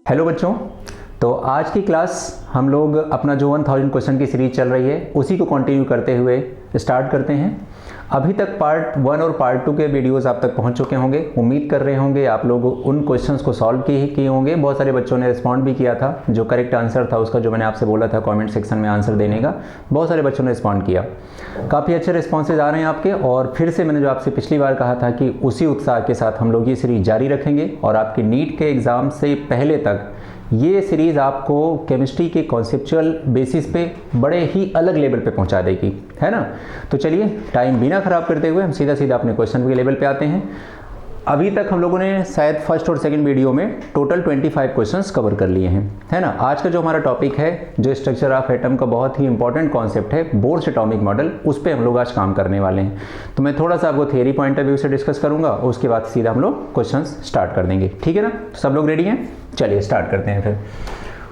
Hello बच्चों, तो आज की क्लास हम लोग अपना जो 1000 क्वेश्चन की सीरीज चल रही है उसी को कंटिन्यू करते हुए स्टार्ट करते हैं। अभी तक पार्ट 1 और पार्ट 2 के वीडियोस आप तक पहुंच चुके होंगे। उम्मीद कर रहे होंगे आप लोग उन क्वेश्चंस को सॉल्व किए होंगे। बहुत सारे बच्चों ने रिस्पॉन्ड भी किया था। जो करेक्ट आंसर था उसका जो मैंने आपसे बोला था कमेंट सेक्शन में आंसर देने का, बहुत सारे बच्चों ने रिस्पॉन्ड किया। काफ़ी अच्छे रिस्पॉन्सेज आ रहे हैं आपके। और फिर से मैंने जो आपसे पिछली बार कहा था कि उसी उत्साह के साथ हम लोग ये सीरीज जारी रखेंगे और आपके नीट के एग्ज़ाम से पहले तक ये सीरीज़ आपको केमिस्ट्री के कॉन्सेप्चुअल बेसिस पे बड़े ही अलग लेवल पे पहुंचा देगी, है ना। तो चलिए टाइम बिना ख़राब करते हुए हम सीधा अपने क्वेश्चन के लेवल पे आते हैं। अभी तक हम लोगों ने शायद फर्स्ट और सेकंड वीडियो में टोटल 25 क्वेश्चंस कवर कर लिए हैं, है ना। आज का जो हमारा टॉपिक है, जो स्ट्रक्चर ऑफ एटम का बहुत ही इंपॉर्टेंट कॉन्सेप्ट है, बोर्स एटॉमिक मॉडल, उस पर हम लोग आज काम करने वाले हैं। तो मैं थोड़ा सा आपको थियरी पॉइंट ऑफ व्यू से डिस्कस करूंगा, उसके बाद सीधा हम लोग क्वेश्चंस स्टार्ट कर देंगे, ठीक है ना। सब लोग रेडी हैं? चलिए स्टार्ट करते हैं। फिर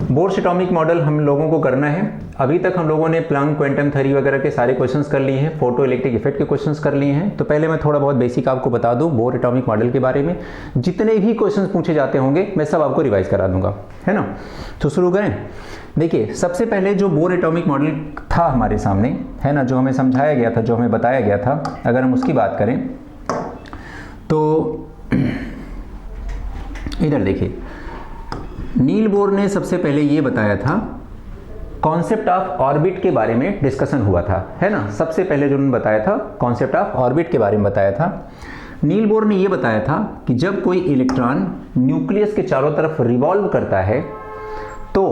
बोर्स एटॉमिक मॉडल हम लोगों को करना है। अभी तक हम लोगों ने प्लैंक क्वांटम थ्योरी वगैरह के सारे क्वेश्चंस कर लिए हैं, फोटो इलेक्ट्रिक इफेक्ट के क्वेश्चंस कर लिए हैं। तो पहले मैं थोड़ा बहुत बेसिक आपको बता दूं बोर एटॉमिक मॉडल के बारे में। जितने भी क्वेश्चंस पूछे जाते होंगे मैं सब आपको रिवाइज करा दूंगा, है ना। तो शुरू करें। देखिए, सबसे पहले जो बोर एटॉमिक मॉडल था हमारे सामने, है ना, जो हमें समझाया गया था, जो हमें बताया गया था, अगर हम उसकी बात करें तो इधर देखिए, नील बोर ने सबसे पहले ये बताया था, कॉन्सेप्ट ऑफ ऑर्बिट के बारे में डिस्कशन हुआ था, है ना। सबसे पहले जो उन्होंने बताया था कॉन्सेप्ट ऑफ ऑर्बिट के बारे में बताया था। नील बोर ने ये बताया था कि जब कोई इलेक्ट्रॉन न्यूक्लियस के चारों तरफ रिवॉल्व करता है तो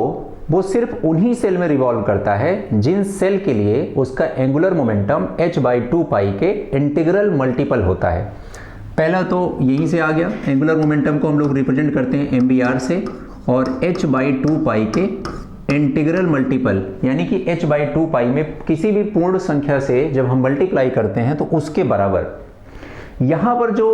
वो सिर्फ उन्हीं सेल में रिवॉल्व करता है जिन सेल के लिए उसका एंगुलर मोमेंटम h/2 पाई के इंटीग्रल मल्टीपल होता है। पहला तो यहीं से आ गया, एंगुलर मोमेंटम को हम लोग रिप्रेजेंट करते हैं mvr से, और h/2 पाई के इंटीग्रल मल्टीपल, यानी कि h/2 पाई में किसी भी पूर्ण संख्या से जब हम मल्टीप्लाई करते हैं तो उसके बराबर। यहां पर जो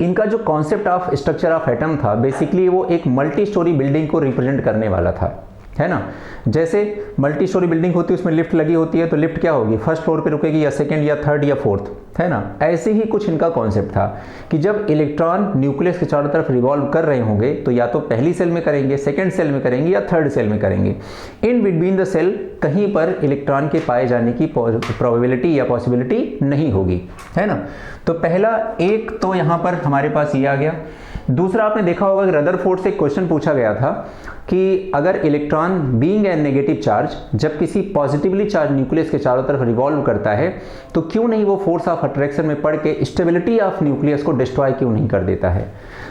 इनका जो concept of structure of atom था, बेसिकली वो एक मल्टी स्टोरी बिल्डिंग को रिप्रेजेंट करने वाला था, है ना। जैसे मल्टी स्टोरी बिल्डिंग होती है, उसमें लिफ्ट लगी होती है, तो लिफ्ट क्या होगी, फर्स्ट फ्लोर पे रुकेगी या सेकंड या थर्ड या फोर्थ, है ना। ऐसे ही कुछ इनका कॉन्सेप्ट था कि जब इलेक्ट्रॉन न्यूक्लियस के चारों तरफ रिवॉल्व कर रहे होंगे तो या तो पहली सेल में करेंगे, सेकंड सेल में करेंगे या थर्ड सेल में करेंगे। इन बिटवीन द सेल कहीं पर इलेक्ट्रॉन के पाए जाने की प्रोबेबिलिटी या पॉसिबिलिटी नहीं होगी, है ना। तो पहला एक तो यहां पर हमारे पास ये आ गया। दूसरा, आपने देखा होगा कि रदरफोर्ड से एक क्वेश्चन पूछा गया था कि अगर electron being a negative charge जब किसी पॉजिटिवली चार्ज न्यूक्लियस के चारों तरफ रिवॉल्व करता है तो क्यों नहीं वो फोर्स ऑफ अट्रैक्शन में पड़ के स्टेबिलिटी ऑफ न्यूक्लियस को डिस्ट्रॉय क्यों नहीं कर देता है।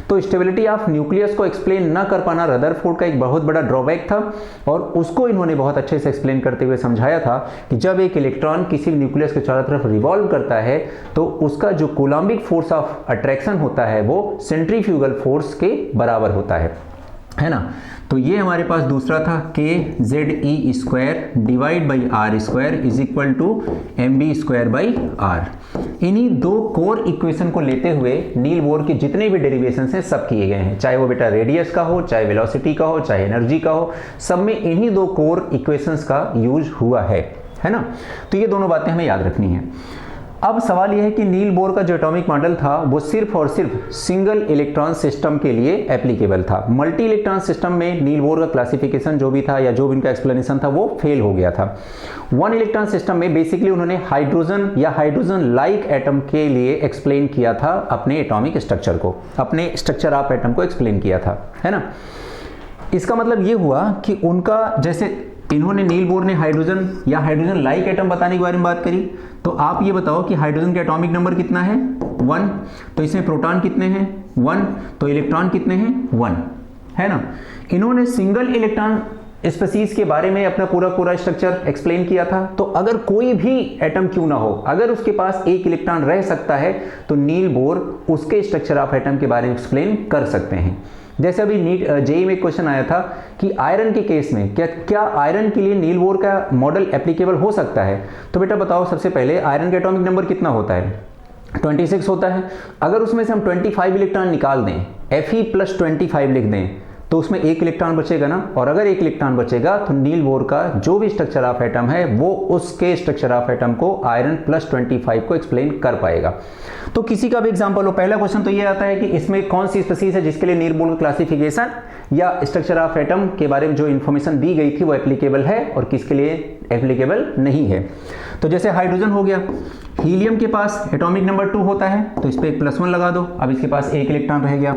तो स्टेबिलिटी ऑफ न्यूक्लियस को एक्सप्लेन ना कर पाना रदरफोर्ड का एक बहुत बड़ा ड्रॉबैक था, और उसको इन्होंने बहुत अच्छे से एक्सप्लेन करते हुए समझाया था कि जब एक इलेक्ट्रॉन किसी न्यूक्लियस के चारों तरफ रिवॉल्व करता है तो उसका जो कूलम्बिक फोर्स ऑफ अट्रैक्शन होता है वो सेंट्रीफ्यूगल फोर्स के बराबर होता है ना। तो ये हमारे पास दूसरा था kZe² divide by r² is equal to mv²/r। इन्हीं दो कोर इक्वेशन को लेते हुए नील बोर के जितने भी डेरिवेशंस हैं सब किए गए हैं, चाहे वो बेटा रेडियस का हो, चाहे वेलोसिटी का हो, चाहे एनर्जी का हो, सब में इन्हीं दो कोर इक्वेशंस का यूज हुआ है ना। तो ये दोनों बातें हमें याद रखनी है। अब सवाल यह है कि नील बोर का जो एटॉमिक मॉडल था वो सिर्फ और सिर्फ सिंगल इलेक्ट्रॉन सिस्टम के लिए एप्लीकेबल था। मल्टी इलेक्ट्रॉन सिस्टम में नील बोर का क्लासिफिकेशन जो भी था या जो भी इनका एक्सप्लेनेशन था वो फेल हो गया था। वन इलेक्ट्रॉन सिस्टम में बेसिकली उन्होंने हाइड्रोजन या हाइड्रोजन लाइक एटम के लिए एक्सप्लेन किया था अपने एटॉमिक स्ट्रक्चर को, अपने स्ट्रक्चर ऑफ एटम को एक्सप्लेन किया था, है ना। इसका मतलब ये हुआ कि उनका, जैसे इन्होंने नील बोर ने हाइड्रोजन या हाइड्रोजन लाइक एटम बताने के बारे में बात करी, तो आप ये बताओ कि हाइड्रोजन का एटॉमिक नंबर कितना है 1, तो इसमें प्रोटॉन कितने हैं 1, तो इलेक्ट्रॉन कितने हैं 1, है ना। इन्होंने सिंगल इलेक्ट्रॉन स्पीसीज के बारे में अपना पूरा स्ट्रक्चर एक्सप्लेन किया था। तो अगर कोई भी एटम क्यों ना हो, अगर उसके पास एक इलेक्ट्रॉन रह सकता है तो नील बोर उसके स्ट्रक्चर ऑफ एटम के बारे में एक्सप्लेन कर सकते हैं। जैसे अभी नीट जेईई में क्वेश्चन आया था कि आयरन के केस में क्या आयरन के लिए नील बोर का मॉडल एप्लीकेबल हो सकता है। तो बेटा बताओ, सबसे पहले आयरन का एटॉमिक नंबर कितना होता है 26 होता है। अगर उसमें से हम 25 इलेक्ट्रॉन निकाल दें, Fe + 25 लिख दें, तो उसमें एक इलेक्ट्रॉन बचेगा ना, और अगर एक इलेक्ट्रॉन बचेगा तो नील बोर का जो भी स्ट्रक्चर ऑफ एटम है वो उसके स्ट्रक्चर ऑफ एटम को आयरन +25 को एक्सप्लेन कर पाएगा। तो किसी का भी एग्जांपल हो, पहला क्वेश्चन तो ये आता है कि इसमें कौन सी स्पीसीज है जिसके लिए नील बोर क्लासिफिकेशन या स्ट्रक्चर ऑफ एटम के बारे में जो इन्फॉर्मेशन दी गई थी वो एप्लीकेबल है और किसके लिए एप्लीकेबल नहीं है। तो जैसे हाइड्रोजन हो गया, हीलियम के पास एटॉमिक नंबर 2 होता है तो इस पर एक +1 लगा दो, अब इसके पास एक इलेक्ट्रॉन रह गया।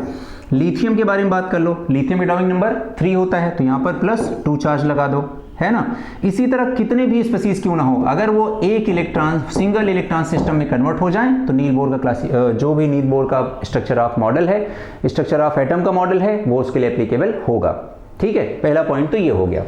लिथियम के बारे में बात कर लो, लिथियम एटॉमिक नंबर 3 होता है तो यहाँ पर +2 चार्ज लगा दो, है ना। इसी तरह कितने भी स्पीसीज क्यों ना हो, अगर वो एक इलेक्ट्रॉन सिंगल इलेक्ट्रॉन सिस्टम में कन्वर्ट हो जाए तो नील बोर का जो भी नील बोर का स्ट्रक्चर ऑफ मॉडल है, स्ट्रक्चर ऑफ एटम का मॉडल है, वो उसके लिए एप्लीकेबल होगा। ठीक है, पहला पॉइंट तो ये हो गया।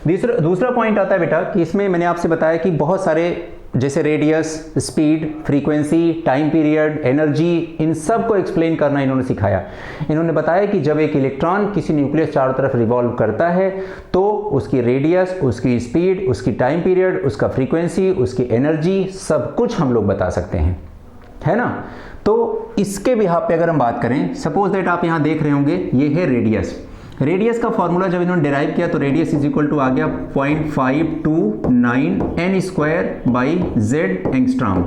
दूसरा पॉइंट आता है बेटा कि इसमें मैंने आपसे बताया कि बहुत सारे जैसे radius, speed, frequency, time period, energy, इन सब को एक्सप्लेन करना इन्होंने सिखाया। इन्होंने बताया कि जब एक इलेक्ट्रॉन किसी न्यूक्लियस चारों तरफ रिवॉल्व करता है तो उसकी रेडियस, उसकी स्पीड, उसकी टाइम पीरियड, उसका फ्रीक्वेंसी, उसकी एनर्जी, सब कुछ हम लोग बता सकते हैं, है ना। तो इसके बिहाफ पे अगर हम बात करें, सपोज दैट आप यहाँ देख रहे होंगे ये है रेडियस। रेडियस का फॉर्मूला जब इन्होंने डिराइव किया तो रेडियस इज इक्वल टू आ गया 0.529 n² / z एंगस्ट्रॉम।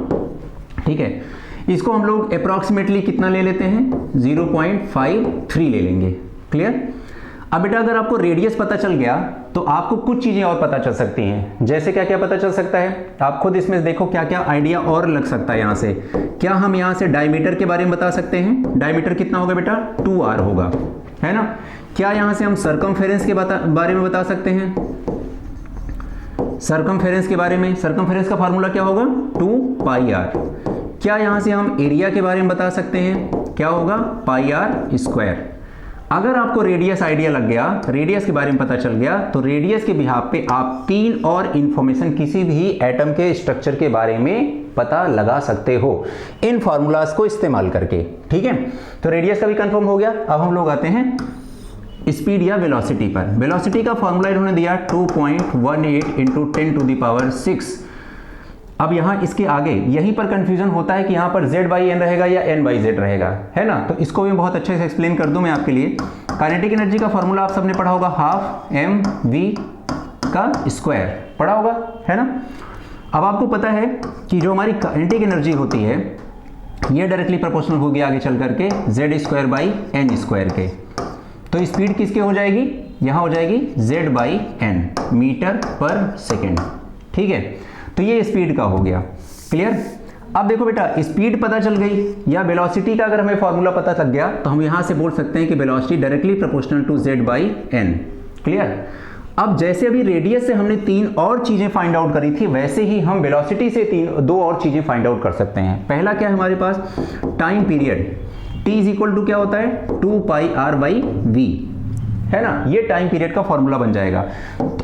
ठीक है, इसको हम लोग अप्रॉक्सीमेटली कितना ले लेते हैं, 0.53 ले लेंगे। क्लियर। अब बेटा अगर आपको रेडियस पता चल गया तो आपको कुछ चीजें और पता चल सकती हैं। जैसे क्या क्या पता चल सकता है, आप खुद इसमें देखो क्या क्या आइडिया और लग सकता है। यहाँ से क्या हम यहाँ से डायमीटर के बारे में बता सकते हैं, डायमीटर कितना होगा बेटा, 2r होगा, है ना। क्या यहां से हम सरकमफेरेंस के बारे में बता सकते हैं, सरकमफेरेंस के बारे में, सरकमफेरेंस का फार्मूला क्या होगा, 2πr। क्या यहां से हम एरिया के बारे में बता सकते हैं, क्या होगा, πr²। अगर आपको रेडियस आइडिया लग गया, रेडियस के बारे में पता चल गया, तो रेडियस के बिहाफ पे आप 3 और इंफॉर्मेशन किसी भी एटम के स्ट्रक्चर के बारे में पता लगा सकते हो इन फॉर्मूलाज को इस्तेमाल करके। ठीक है, तो रेडियस का भी कंफर्म हो गया। अब हम लोग आते हैं स्पीड या वेलोसिटी पर। वेलोसिटी का फॉर्मूला इन्होंने दिया 2.18 × 10⁶। अब यहां इसके आगे यहीं पर कंफ्यूजन होता है कि यहां पर z/n रहेगा या n/z रहेगा, है ना। तो इसको भी बहुत अच्छे से एक्सप्लेन कर दूं मैं आपके लिए। काइनेटिक एनर्जी का फॉर्मूला आप सबने पढ़ा होगा, 12mv² पढ़ा होगा, है ना। अब आपको पता है कि जो हमारी काइनेटिक एनर्जी होती है ये डायरेक्टली प्रोपोर्शनल होगी आगे चल करके z² के। तो स्पीड किसके हो जाएगी, यहां हो जाएगी z/n, मीटर/सेकेंड। ठीक है, तो ये स्पीड का हो गया। क्लियर। अब देखो बेटा, स्पीड पता चल गई या वेलोसिटी का अगर हमें फॉर्मूला पता चल गया तो हम यहां से बोल सकते हैं कि velocity directly proportional to z/n। Clear. अब जैसे अभी रेडियस से हमने 3 और चीजें फाइंड आउट करी थी, वैसे ही हम वेलोसिटी से 2 और चीजें फाइंड आउट कर सकते हैं। पहला क्या है हमारे पास, time period. t is equal to क्या होता है, 2πr/v, है ना। ये टाइम पीरियड का फॉर्मूला बन जाएगा।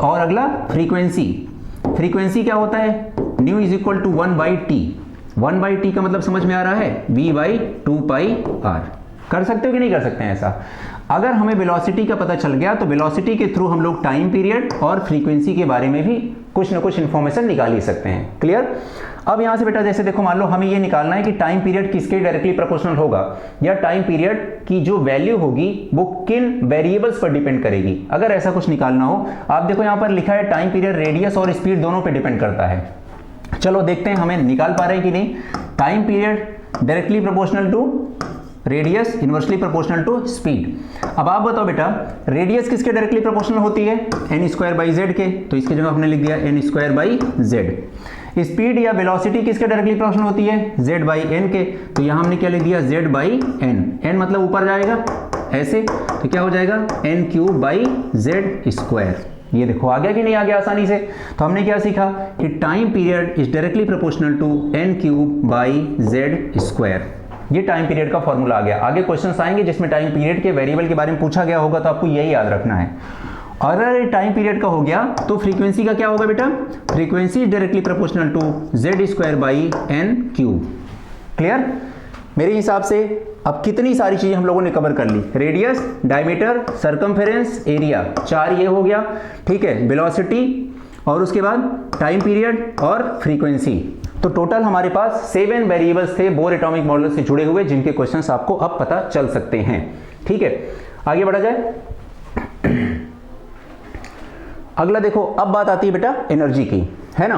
और अगला फ्रीक्वेंसी। फ्रीक्वेंसी क्या होता है, new is equal to 1/t। 1/t का मतलब समझ में आ रहा है, v/2πr। कर सकते हो कि नहीं कर सकते हैं ऐसा। अगर हमें वेलोसिटी का पता चल गया तो वेलोसिटी के थ्रू हम लोग टाइम पीरियड और फ्रीक्वेंसी के बारे में भी कुछ ना कुछ इंफॉर्मेशन निकाल ही सकते हैं। क्लियर। अब यहां से बेटा जैसे देखो, मान लो हमें ये निकालना है कि टाइम पीरियड किसके डायरेक्टली प्रोपोर्शनल होगा, या टाइम पीरियड की जो वैल्यू होगी वो किन वेरिएबल्स पर डिपेंड करेगी। अगर ऐसा कुछ निकालना हो, आप देखो यहां पर लिखा है टाइम पीरियड रेडियस और स्पीड दोनों पे डिपेंड करता है। चलो देखते हैं हमें निकाल पा रहे हैं कि नहीं। Time period directly proportional to radius, inversely proportional to speed. अब आप बताओ बेटा, रेडियस किसके डायरेक्टली प्रोपोर्शनल होती है, n² के, तो इसकी जगह हमने लिख दिया n²/z। स्पीड या वेलोसिटी किसके डायरेक्टली प्रोपोर्शनल होती है, z/n के, तो यहां हमने क्या लिख दिया, z/n। n मतलब ऊपर जाएगा ऐसे, तो क्या हो जाएगा, n³/z²। ये देखो आ गया कि नहीं आ गया आसानी से। तो हमने क्या सीखा कि time period is directly proportional to n³/z²। ये टाइम पीरियड का फॉर्मूला आ गया। आगे क्वेश्चंस आएंगे जिसमें टाइम पीरियड के वेरिएबल के बारे में पूछा गया होगा, तो आपको यही याद रखना है। और अगर टाइम पीरियड का हो गया तो फ्रीक्वेंसी का क्या होगा बेटा, frequency is directly proportional to z²/n³। Clear. मेरे हिसाब से अब कितनी सारी चीजें हम लोगों ने कवर कर ली, रेडियस, डायमीटर, सरकमफेरेंस, एरिया, 4 ये हो गया। ठीक है, वेलोसिटी और उसके बाद टाइम पीरियड और फ्रीक्वेंसी। तो टोटल हमारे पास 7 वेरिएबल्स थे बोर एटॉमिक मॉडल से जुड़े हुए, जिनके क्वेश्चंस आपको अब पता चल सकते हैं। ठीक है, आगे बढ़ा जाए। अगला देखो, अब बात आती है बेटा एनर्जी की, है ना।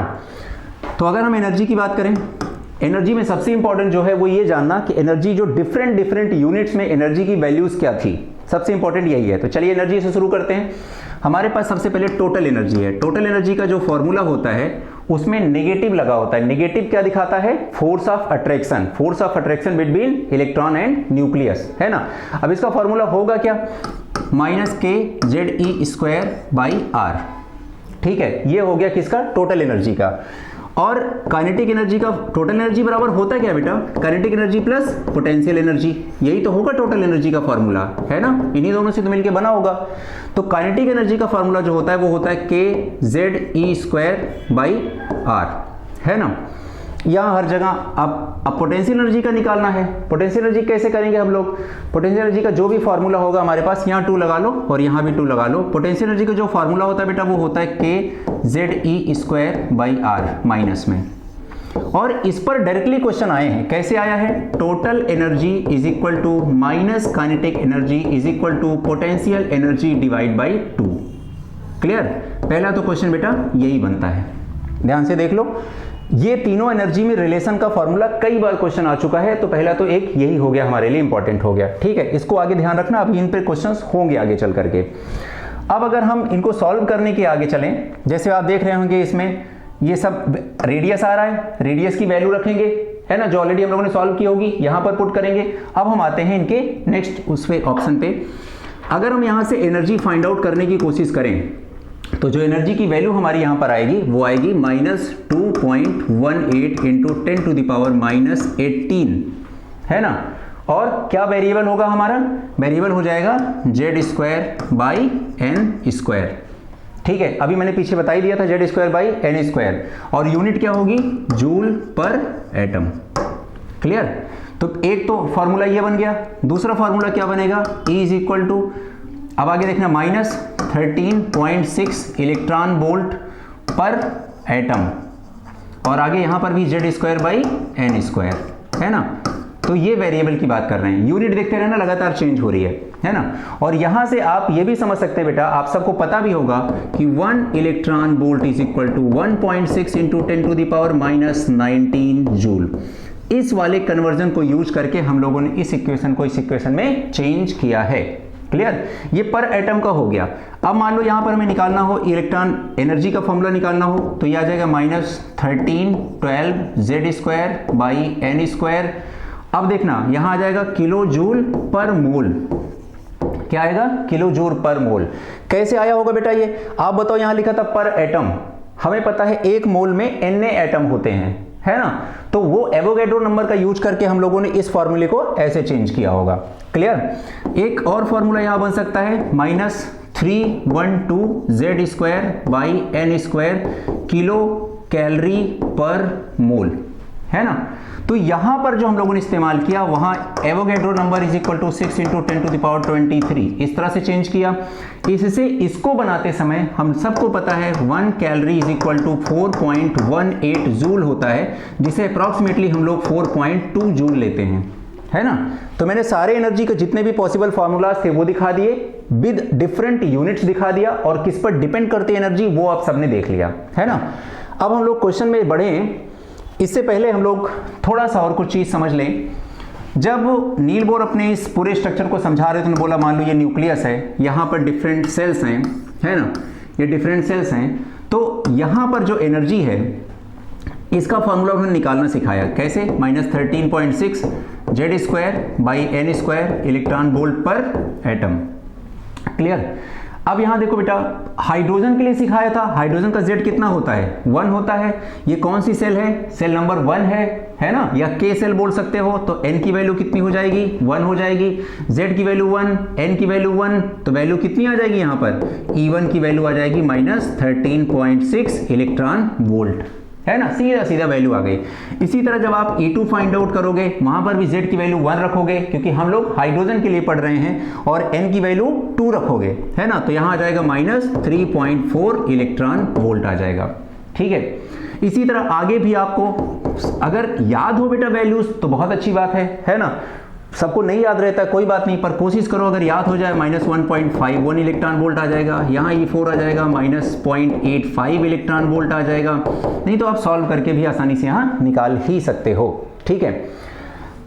तो अगर हम एनर्जी की बात करें, एनर्जी में सबसे इंपॉर्टेंट जो है वो ये जानना कि एनर्जी जो डिफरेंट यूनिट्स में एनर्जी की वैल्यूज क्या थी, सबसे इंपॉर्टेंट यही है। तो चलिए एनर्जी से शुरू करते हैं। हमारे पास सबसे पहले टोटल एनर्जी है। टोटल एनर्जी का जो फॉर्मूला होता है उसमें नेगेटिव लगा होता है। नेगेटिव क्या दिखाता है? Force of attraction, force of attraction between electron and nucleus, है ना। अब इसका फॉर्मूला होगा क्या? -kZe²/r, ठीक है। ये हो गया किसका? टोटल एनर्जी का। और काइनेटिक एनर्जी का टोटल एनर्जी बराबर होता है क्या बेटा? Kinetic energy plus potential energy, यही तो होगा टोटल एनर्जी का फॉर्मूला, है ना। इन्हीं दोनों से तो मिलके बना होगा। तो काइनेटिक एनर्जी का फॉर्मूला जो होता है वो होता है kZe²/r, है ना। यहाँ हर जगह अब पोटेंशियल एनर्जी का निकालना है। पोटेंशियल एनर्जी कैसे करेंगे हम लोग? पोटेंशियल एनर्जी का जो भी फॉर्मूला होगा हमारे पास, यहाँ 2 लगा लो और यहाँ भी 2 लगा लो। पोटेंशियल एनर्जी का जो फॉर्मूला होता है बेटा वो होता है kZe²/r माइनस में। और इस पर डायरेक्टली क्वेश्चन आए हैं। कैसे आया है? Total energy is equal to minus kinetic energy is equal to potential energy divide by 2। Clear? पहला तो क्वेश्चन बेटा यही बनता है, ध्यान से देख लो। ये तीनों एनर्जी में रिलेशन का फॉर्मूला कई बार क्वेश्चन आ चुका है, तो पहला तो एक यही हो गया, हमारे लिए इंपॉर्टेंट हो गया, ठीक है। इसको आगे ध्यान रखना, अभी इन पे क्वेश्चंस होंगे आगे चल करके। अब अगर हम इनको सॉल्व करने के आगे चलें, जैसे आप देख रहे होंगे इसमें ये सब रेडियस आ रहा है, रेडियस की वैल्यू रखेंगे, है ना, जो ऑलरेडी हम लोगों ने सॉल्व की होगी, यहां पर पुट करेंगे। अब हम आते हैं इनके नेक्स्ट उस पे ऑप्शन पे। अगर हम यहां से एनर्जी फाइंड आउट करने की कोशिश करें तो जो एनर्जी की वैल्यू हमारी यहां पर आएगी वो आएगी -2.18 इंटू 10⁻⁻18, है ना। और क्या वेरिएबल होगा हमारा? वेरिएबल हो जाएगा Z²/n², ठीक है। अभी मैंने पीछे बता ही दिया था Z²/n², और यूनिट क्या होगी? जूल पर एटम। क्लियर? तो एक तो फॉर्मूला ये बन गया। दूसरा फॉर्मूला क्या बनेगा? E इज इक्वल टू, अब आगे देखना, -13.6 इलेक्ट्रॉन वोल्ट पर एटम, और आगे यहां पर भी Z²/n², है ना। तो ये वेरिएबल की बात कर रहे हैं। यूनिट देखते रहना, लगातार चेंज हो रही है ना। और यहां से आप ये भी समझ सकते हैं बेटा, आप सबको पता भी होगा कि 1 electron volt is equal to 1.6 into 10⁻⁻19 joule. इस वाले कन्वर्जन को यूज करके हम लोगों ने इस इक्वेशन को इस इक्वेशन में चेंज किया है। क्लियर? ये पर एटम का हो गया। अब मान लो यहां पर हमें निकालना हो इलेक्ट्रॉन एनर्जी का फॉर्मूला निकालना हो, तो ये आ जाएगा -1312 Z²/n²। अब देखना यहां आ जाएगा किलो जूल पर मोल। क्या आएगा? किलो जूल पर मोल। कैसे आया होगा बेटा ये? आप बताओ, यहां लिखा था पर एटम, हमें पता है 1 मोल में n एटम होते हैं, है ना। तो वो एवोगैड्रो नंबर का यूज करके हम लोगों ने इस फॉर्मूले को ऐसे चेंज किया होगा। क्लियर? एक और फॉर्मूला यहां बन सकता है -312 Z²/n² किलो कैलोरी पर मोल, है ना। तो यहां पर जो हम लोगों ने इस्तेमाल किया वहां Avogadro number is equal to 6 into 10⁻23, इस तरह से चेंज किया। इससे इसको बनाते समय हम सबको पता है 1 calorie is equal to 4.18 joule होता है, जिसे अप्रॉक्सीमेटली हम लोग 4.2 जूल लेते हैं, है ना। तो मैंने सारे एनर्जी के जितने भी पॉसिबल फॉर्मूलाज थे वो दिखा दिए, विद डिफरेंट यूनिट्स दिखा दिया, और किस पर डिपेंड करती है एनर्जी वो आप सबने देख लिया, है ना। अब हम लोग क्वेश्चन में बढ़े, इससे पहले हम लोग थोड़ा सा और कुछ चीज समझ लें। जब नील बोर अपने इस पूरे स्ट्रक्चर को समझा रहे थे, उन्होंने बोला मान लो ये न्यूक्लियस है, यहाँ पर डिफरेंट सेल्स हैं, है ना, ये डिफरेंट सेल्स हैं, तो यहाँ पर जो एनर्जी है इसका फॉर्मूला उन्होंने निकालना सिखाया। कैसे? -13.6 Z²/n² electron volt per atom. Clear? अब यहां देखो बेटा, हाइड्रोजन के लिए सिखाया था, हाइड्रोजन का Z कितना होता है? 1 होता है। ये कौन सी सेल है? सेल नंबर 1 है ना, या K सेल बोल सकते हो। तो N की वैल्यू कितनी हो जाएगी? 1 हो जाएगी। Z की वैल्यू 1, N की वैल्यू 1, तो वैल्यू कितनी आ जाएगी यहां पर? E1 की वैल्यू आ जाएगी -13.6 इलेक्ट्रॉन वोल्ट, है ना, सीधा सीधा वैल्यू आ गई। इसी तरह जब आप E2 फाइंड आउट करोगे, वहां पर भी Z की वैल्यू 1 रखोगे, क्योंकि हम लोग हाइड्रोजन के लिए पढ़ रहे हैं, और N की वैल्यू 2 रखोगे, है ना, तो यहां आ जाएगा -3.4 इलेक्ट्रॉन वोल्ट आ जाएगा। ठीक है? इसी तरह आगे भी आपको अगर याद हो बेटा वैल्यूज तो बहुत अच्छी बात है ना। सबको नहीं याद रहता कोई बात नहीं, पर कोशिश करो अगर याद हो जाए। -1.51 इलेक्ट्रॉन वोल्ट आ जाएगा, यहाँ E4 आ जाएगा, -0.85 इलेक्ट्रॉन वोल्ट आ जाएगा। नहीं तो आप सॉल्व करके भी आसानी से यहाँ निकाल ही सकते हो। ठीक है,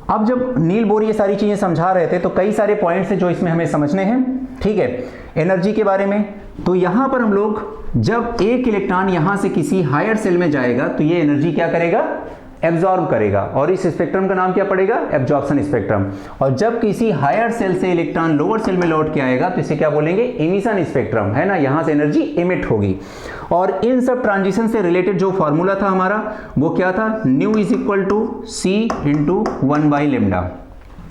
अब जब नील बोर ये सारी चीजें समझा रहे थे तो कई सारे पॉइंट्स हैं जो इसमें हमें समझने हैं। ठीक है, एनर्जी के बारे में, तो यहां पर हम लोग जब एक इलेक्ट्रॉन यहां से किसी हायर सेल में जाएगा तो ये एनर्जी क्या करेगा, एब्जॉर्ब करेगा, और इस स्पेक्ट्रम का नाम क्या पड़ेगा, एब्जॉर्प्शन स्पेक्ट्रम। और जब किसी हायर सेल से इलेक्ट्रॉन लोअर सेल में लौट के आएगा तो इसे क्या बोलेंगे, इमिशन स्पेक्ट्रम, है ना, यहां से एनर्जी इमिट होगी। और इन सब ट्रांजिशन से रिलेटेड जो फॉर्मूला था हमारा वो क्या था, nu is equal to C into 1/λ,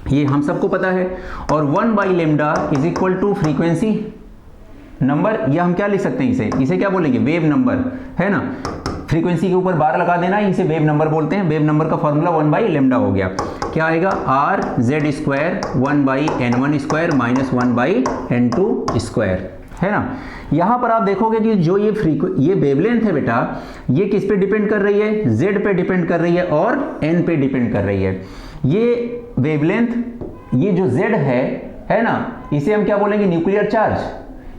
ये हम सबको पता है। और 1/λ is equal to frequency number, या हम क्या लिख सकते हैं, इसे क्या बोलेंगे, वेव नंबर, है ना। फ्रीक्वेंसी के ऊपर बार लगा देना, इसे वेव नंबर बोलते हैं। वेव नंबर का फॉर्मूला 1/λ हो गया, क्या आएगा, RZ² 1/n1² माइनस 1/n2², है ना। यहां पर आप देखोगे कि जो ये वेवलेंथ है बेटा, ये किस पे डिपेंड कर रही है, Z पे डिपेंड कर रही है और N पे डिपेंड कर रही है। ये वेवलेंथ, ये जो Z है ना, इसे हम क्या बोलेंगे, न्यूक्लियर चार्ज।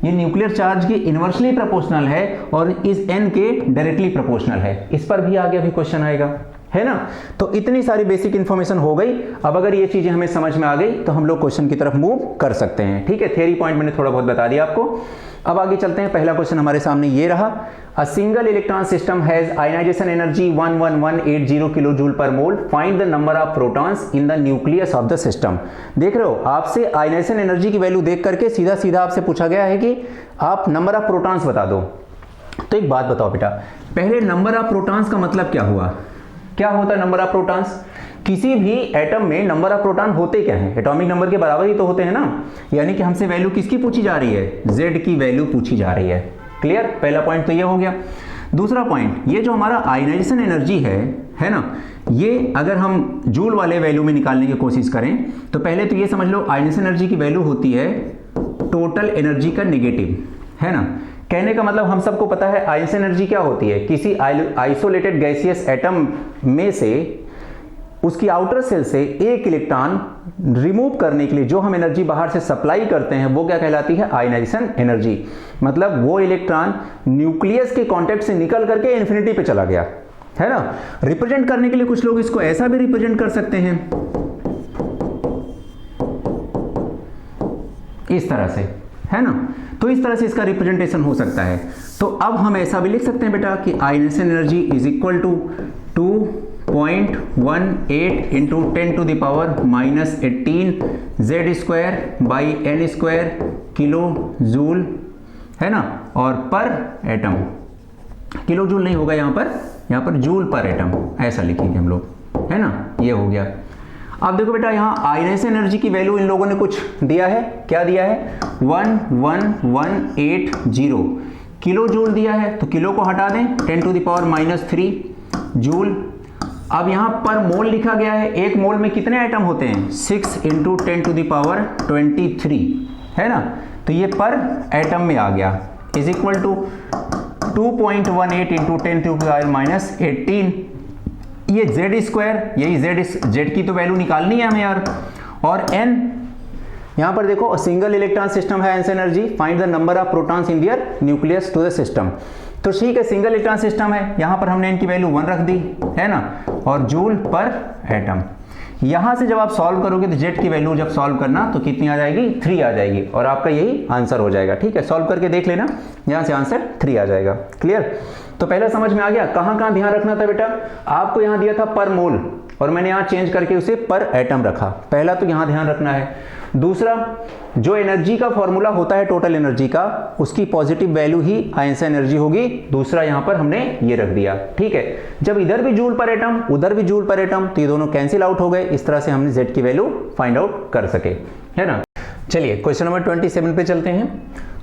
ये न्यूक्लियर चार्ज की इनवर्सली प्रोपोर्शनल है और इस n के डायरेक्टली प्रोपोर्शनल है। इस पर भी आगे अभी क्वेश्चन आएगा, है ना। तो इतनी सारी बेसिक इंफॉर्मेशन हो गई। अब अगर ये चीजें हमें समझ में आ गई तो हम लोग क्वेश्चन की तरफ मूव कर सकते हैं। ठीक है, थ्योरी पॉइंट मैंने थोड़ा बहुत बता दिया आपको। अब आगे चलते हैं। पहला क्वेश्चन हमारे सामने ये रहा, a single electron system has ionization energy 11180 kilo joule per mole, find the number of protons in the nucleus of the system. देख रहे हो, आपसे आयनाइजेशन एनर्जी की वैल्यू देख करके सीधा सीधा आपसे पूछा गया है कि आप नंबर ऑफ प्रोटॉन्स बता दो। तो एक बात बताओ बेटा, पहले नंबर ऑफ प्रोटॉन्स का मतलब क्या हुआ, क्या होता है नंबर ऑफ प्रोटॉन्स। किसी भी एटम में नंबर ऑफ प्रोटॉन होते क्या हैं, एटॉमिक नंबर के बराबर ही तो होते हैं ना। यानी कि हमसे वैल्यू किसकी पूछी जा रही है, Z की वैल्यू पूछी जा रही है। क्लियर, पहला पॉइंट तो ये हो गया। दूसरा पॉइंट, ये जो हमारा आयनाइजेशन एनर्जी है ना, ये अगर हम जूल वाले वैल्यू में निकालने की कोशिश करें तो पहले तो ये समझ लो, आयनाइजेशन एनर्जी की वैल्यू होती है टोटल एनर्जी का नेगेटिव, है ना। कहने का मतलब हम सबको पता है आयनाइजेशन एनर्जी क्या होती है, किसी आइसोलेटेड गैसियस एटम में से उसकी आउटर सेल से एक इलेक्ट्रॉन रिमूव करने के लिए जो हम एनर्जी बाहर से सप्लाई करते हैं वो क्या कहलाती है, आयनाइजेशन एनर्जी। मतलब वो इलेक्ट्रॉन न्यूक्लियस के कांटेक्ट से निकल करके इन्फिनिटी पे चला गया, है ना। रिप्रेजेंट करने के लिए कुछ लोग इसको ऐसा भी रिप्रेजेंट कर सकते हैं, इस तरह से, है ना। तो इस तरह से इसका रिप्रेजेंटेशन हो सकता है। तो अब हम ऐसा भी लिख सकते हैं बेटा कि ionization energy is equal to 2.18 into 10 to the power -18 Z² by n² kilo joule, है ना। और पर एटम, किलो जूल नहीं होगा यहाँ पर जूल पर एटम ऐसा लिखेंगे हम लोग, है ना। ये हो गया। अब देखो बेटा, यहाँ आयनाइजेशन एनर्जी की वैल्यू इन लोगों ने कुछ दिया है, क्या दिया है, 11180 किलो जूल दिया है। तो किलो को हटा दें, 10 टू द पावर -3 जूल। अब यहाँ पर मोल लिखा गया है, एक मोल में कितने एटम होते हैं, 6 इंटू 10 टू द पावर 23, है ना। तो ये पर एटम में आ गया, is equal to 2.18 into 10 to the power -18। ये Z², यही Z की तो वैल्यू निकालनी है हमें यार। और N, यहां पर देखो सिंगल इलेक्ट्रॉन सिस्टम है, ionization energy, find the number of protons in their nucleus to the system. तो ठीक है, सिंगल इलेक्ट्रॉन सिस्टम है, यहां पर हमने इनकी वैल्यू 1 रख दी, है ना। और जूल पर एटम, यहां से जब आप सॉल्व करोगे तो Z की वैल्यू जब सॉल्व करना तो कितनी आ जाएगी, 3 आ जाएगी, और आपका यही आंसर हो जाएगा। ठीक है, सॉल्व करके देख लेना, यहां से आंसर 3 आ जाएगा। क्लियर, तो पहला समझ में आ गया। कहां ध्यान रखना था बेटा, आपको यहां दिया था पर मोल और मैंने यहां चेंज करके उसे पर एटम रखा, पहला तो यहां ध्यान रखना है। दूसरा, जो एनर्जी का फॉर्मूला होता है टोटल एनर्जी का, उसकी पॉजिटिव वैल्यू ही आयनाइजेशन एनर्जी होगी, दूसरा यहां पर हमने ये रख दिया। ठीक है, जब इधर भी जूल पर एटम उधर भी जूल पर एटम, तो ये दोनों कैंसिल आउट हो गए। इस तरह से हमने Z की वैल्यू फाइंड आउट कर सके, है ना। चलिए क्वेश्चन नंबर 27 पे चलते हैं।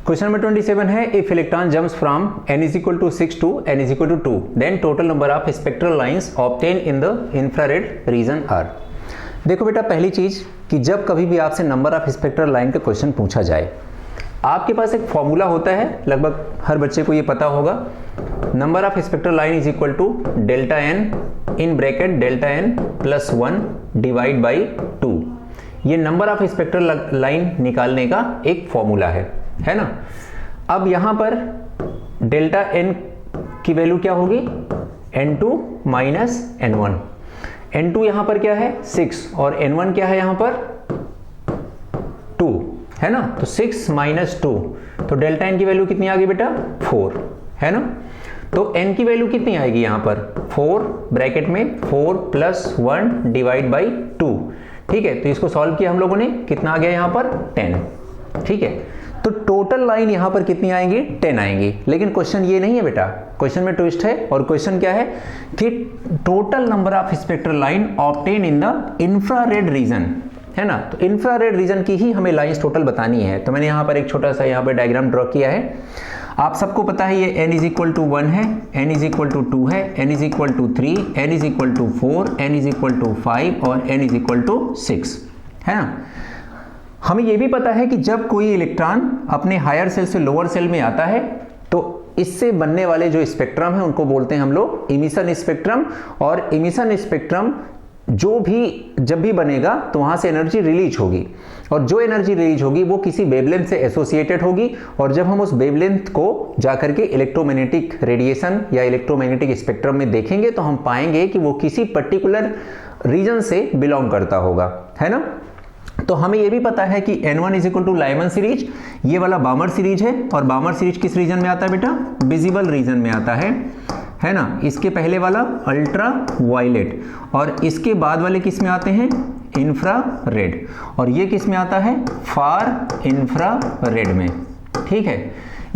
क्वेश्चन नंबर 27 है, if electron jumps from n = 6 to n = 2, then total number of spectral lines obtain in the infrared region are. देखो बेटा, पहली चीज कि जब कभी भी आपसे नंबर ऑफ स्पेक्ट्रल लाइन का क्वेश्चन पूछा जाए, आपके पास एक फॉर्मूला होता है, लगभग हर बच्चे को ये पता होगा, number of spectral line is equal to delta n in bracket delta n +1 divide by 2। ये नंबर ऑफ स्पेक्ट्रल लाइन निकालने का एक फॉर्मूला है ना। अब यहां पर डेल्टा n की वैल्यू क्या होगी, n2 माइनस n1। n2 यहां पर क्या है 6 और n1 क्या है यहां पर 2 है ना। तो 6 माइनस 2, तो डेल्टा n की वैल्यू कितनी आ गई बेटा 4 है ना। तो n की वैल्यू कितनी आएगी यहां पर 4 ब्रैकेट में 4 प्लस 1 डिवाइड बाई 2। ठीक है, तो इसको सॉल्व किया हम लोगों ने, कितना आ गया यहां पर 10। ठीक है, तो टोटल लाइन यहां पर कितनी आएंगी 10 आएंगी। लेकिन क्वेश्चन ये नहीं है बेटा, क्वेश्चन में ट्विस्ट है। और क्वेश्चन क्या है कि total number of spectral line obtain in the infrared reason है ना। तो इंफ्रारेड रीजन की ही हमें लाइंस टोटल बतानी है। तो मैंने यहां पर एक छोटा सा यहां पर डायग्राम ड्रॉ किया है। आप सबको पता है ये n इज इक्वल टू 1 है, n इज इक्वल टू 2 है, n is equal to 3, n is equal to 4, n is equal to 5 और n इज इक्वल टू 6 है ना। हमें ये भी पता है कि जब कोई इलेक्ट्रॉन अपने हायर सेल से लोअर सेल में आता है तो इससे बनने वाले जो स्पेक्ट्रम है उनको बोलते हैं हम लोग इमिशन स्पेक्ट्रम। और इमिशन स्पेक्ट्रम जब भी बनेगा तो वहां से एनर्जी रिलीज होगी, और जो एनर्जी रिलीज होगी वो किसी वेवलेंथ से एसोसिएटेड होगी। और जब हम उस वेवलेंथ को जाकर के इलेक्ट्रोमैग्नेटिक रेडिएशन या इलेक्ट्रोमैग्नेटिक स्पेक्ट्रम में देखेंगे तो हम पाएंगे कि वो किसी पर्टिकुलर रीजन से बिलोंग करता होगा, है ना। तो हमें यह भी पता है कि N1 is equal to Lyman series, ये वाला बामर सीरीज है। और बामर सीरीज किस रीजन में आता है बेटा, विजिबल रीजन में आता है ना। इसके पहले वाला अल्ट्रा वायलेट, और इसके बाद वाले किस में आते हैं इंफ्रारेड, और ये किस में आता है फार इंफ्रारेड में। ठीक है,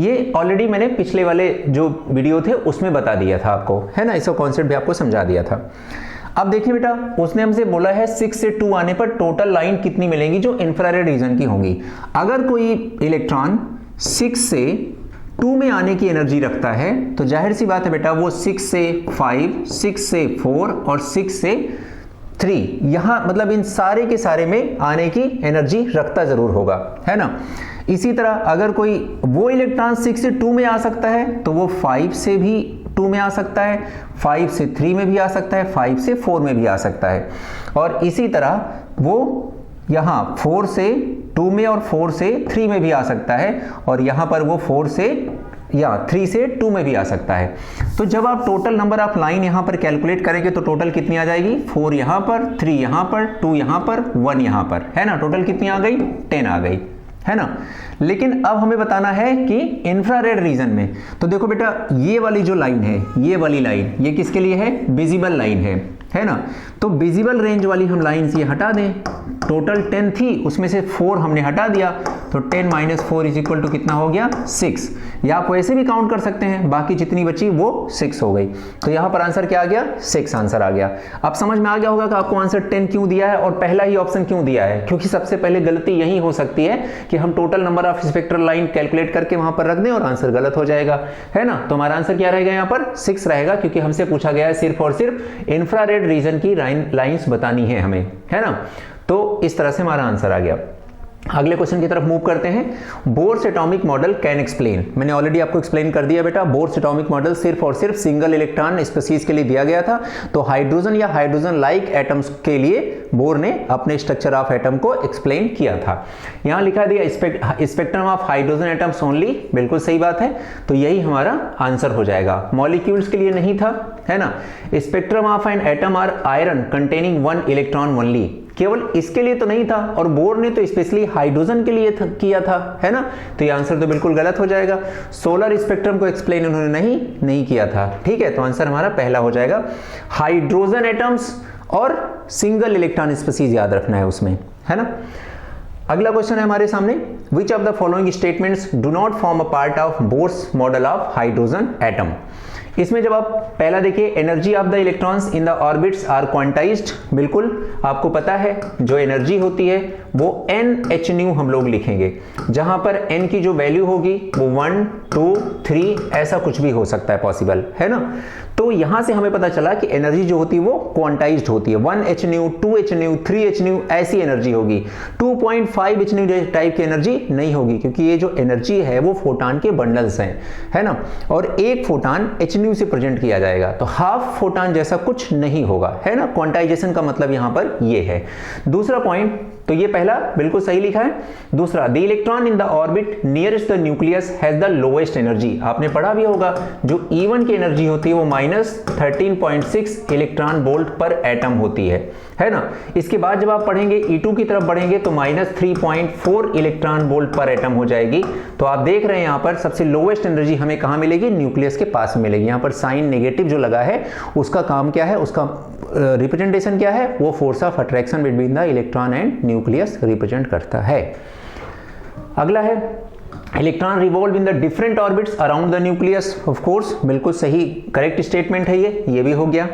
ये ऑलरेडी मैंने पिछले वाले जो वीडियो थे उसमें बता दिया था आपको, है ना। इसका कॉन्सेप्ट भी आपको समझा दिया था। अब देखिए बेटा, उसने हमसे बोला है 6 से 2 आने पर टोटल लाइन कितनी मिलेगी जो इंफ्रारेड रीजन की होंगी। अगर कोई इलेक्ट्रॉन 6 से 2 में आने की एनर्जी रखता है तो जाहिर सी बात है बेटा वो 6 से 5, 6 से 4 और 6 से 3, यहां मतलब इन सारे के सारे में आने की एनर्जी रखता जरूर होगा, है ना। इसी तरह अगर कोई वो इलेक्ट्रॉन 6 से 2 में आ सकता है तो वो 5 से भी 2 में आ सकता है, 5 से 3 में भी आ सकता है, 5 से 4 में भी आ सकता है। और इसी तरह वो यहां 4 से 2 में और 4 से 3 में भी आ सकता है, और यहां पर वो 4 से या 3 से 2 में भी आ सकता है। तो जब आप टोटल नंबर ऑफ लाइन यहां पर कैलकुलेट करेंगे तो टोटल कितनी आ जाएगी 4 यहां पर, 3 यहां पर, 2 यहां पर, 1 यहां पर, है ना। टोटल कितनी आ गई 10 आ गई, है ना। लेकिन अब हमें बताना है कि इंफ्रारेड रीजन में, तो देखो बेटा ये वाली जो लाइन है, ये वाली लाइन, ये किसके लिए है विजिबल लाइन है ना। तो विजिबल रेंज वाली हम लाइन ये हटा दें। टोटल 10 थी, उसमें से 4 हमने हटा दिया, तो 10 माइनस 4 इज इक्वल टू कितना हो गया 6। या आप वैसे भी काउंट कर सकते हैं, बाकी जितनी बची वो 6 हो गई। तो यहां पर आंसर क्या आ गया 6 आंसर आ गया। अब समझ में आ गया होगा कि आपको आंसर 10 क्यों दिया है और पहला ही ऑप्शन क्यों दिया है, क्योंकि सबसे पहले गलती यही हो सकती है कि हम total number of spectral line calculate करके वहां पर रख दें और आंसर गलत हो जाएगा, है ना। तो हमारा आंसर क्या रहेगा यहां पर 6 रहेगा, क्योंकि हमसे पूछा गया है सिर्फ और सिर्फ इंफ्रारेड रीजन की लाइंस बतानी है हमें, है ना। तो इस तरह से हमारा आंसर आ गया। अगले क्वेश्चन की तरफ मूव करते हैं। Bourse atomic model can explain, मैंने ऑलरेडी आपको एक्सप्लेन कर दिया बेटा। बोर्स एटॉमिक मॉडल सिर्फ और सिर्फ सिंगल इलेक्ट्रॉन स्पीसीज के लिए दिया गया था। तो हाइड्रोजन या हाइड्रोजन लाइक एटम्स के लिए बोर ने अपने स्ट्रक्चर ऑफ एटम को एक्सप्लेन किया था। यहां लिखा दिया spectrum of hydrogen atoms only, बिल्कुल सही बात है। तो यही हमारा आंसर हो जाएगा। मॉलिक्यूल्स के लिए नहीं था, है ना। Spectrum of an atom or ion containing 1 electron only, केवल इसके लिए तो नहीं था, और बोर ने तो स्पेशली हाइड्रोजन के लिए किया था, है ना। तो ये आंसर तो बिल्कुल गलत हो जाएगा। सोलर स्पेक्ट्रम को एक्सप्लेन उन्होंने नहीं किया था, ठीक है। तो आंसर हमारा पहला हो जाएगा। हाइड्रोजन एटम्स और सिंगल इलेक्ट्रॉन स्पीसीज याद रखना है उसमें, है ना। अगला क्वेश्चन है हमारे सामने, which of the following statements do not form a part of Bohr's model of hydrogen atom. इसमें जब आप पहला देखिए, energy of the electrons in the orbits are quantized, बिल्कुल आपको पता है जो एनर्जी होती है वो Nhν हम लोग लिखेंगे, जहां पर n की जो वैल्यू होगी वो 1, 2, 3 ऐसा कुछ भी हो सकता है, पॉसिबल, है ना। तो यहां से हमें पता चला कि एनर्जी जो होती है वो क्वांटाइज्ड होती है। 1hν, 2hν, 3hν ऐसी एनर्जी होगी। 2.5hν टाइप की एनर्जी नहीं होगी, क्योंकि ये जो एनर्जी है वो फोटॉन के बंडल्स हैं, है ना। और एक फोटॉन hν से प्रेजेंट किया जाएगा, तो हाफ फोटॉन जैसा कुछ नहीं होगा, है ना। क्वांटाइजेशन का मतलब यहां पर ये है। दूसरा पॉइंट, तो ये पहला बिल्कुल सही लिखा है। दूसरा, the electron in the orbit nearest the nucleus has the lowest energy. आपने पढ़ा भी होगा, जो E1 की एनर्जी होती है वो -13.6 इलेक्ट्रॉन वोल्ट पर एटम होती है ना। इसके बाद जब आप पढ़ेंगे E2 की तरफ बढ़ेंगे तो -3.4 इलेक्ट्रॉन वोल्ट पर एटम हो जाएगी। तो आप देख रहे हैं यहाँ पर सबसे लोएस्ट एनर्जी हमें कहाँ मिलेगी, न्यूक्लियस के पास मिलेगी। यहाँ पर साइन नेगेटिव जो लगा है उसका काम क्या है, उसका रिप्रेजेंटेशन क्या है, वो force of attraction between the electron and nucleus represent करता है। अगला है, electron revolve in the different orbits around the nucleus. Of course बिल्कुल सही करेक्ट स्टेटमेंट है ये भी हो गया।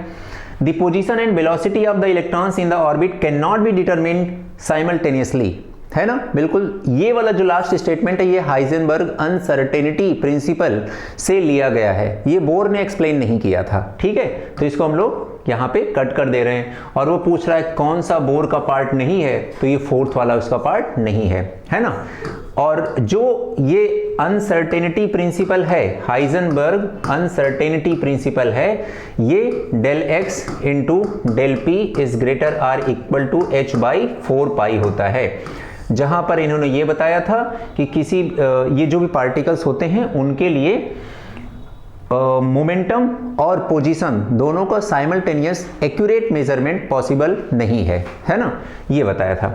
The position and velocity of the electrons in the orbit can not be determined simultaneously, है ना। बिल्कुल ये वाला जो लास्ट स्टेटमेंट है ये हाइजेनबर्ग अनसर्टेनिटी प्रिंसिपल से लिया गया है, ये बोर ने एक्सप्लेन नहीं किया था, ठीक है। तो इसको हम लोग यहाँ पे कट कर दे रहे हैं। और वो पूछ रहा है कौन सा बोर का पार्ट नहीं है, तो ये फोर्थ वाला उसका पार्ट नहीं है ना। और जो ये अनसर्टेनिटी प्रिंसिपल है, हाइजेनबर्ग अनसर्टेनिटी प्रिंसिपल है, ये del x into del p is greater or equal to h by 4 pi होता है। जहां पर इन्होंने ये बताया था कि किसी ये जो भी पार्टिकल्स होते हैं उनके लिए मोमेंटम और पोजीशन दोनों का साइमल्टेनियस एक्यूरेट मेजरमेंट पॉसिबल नहीं है ना, ये बताया था।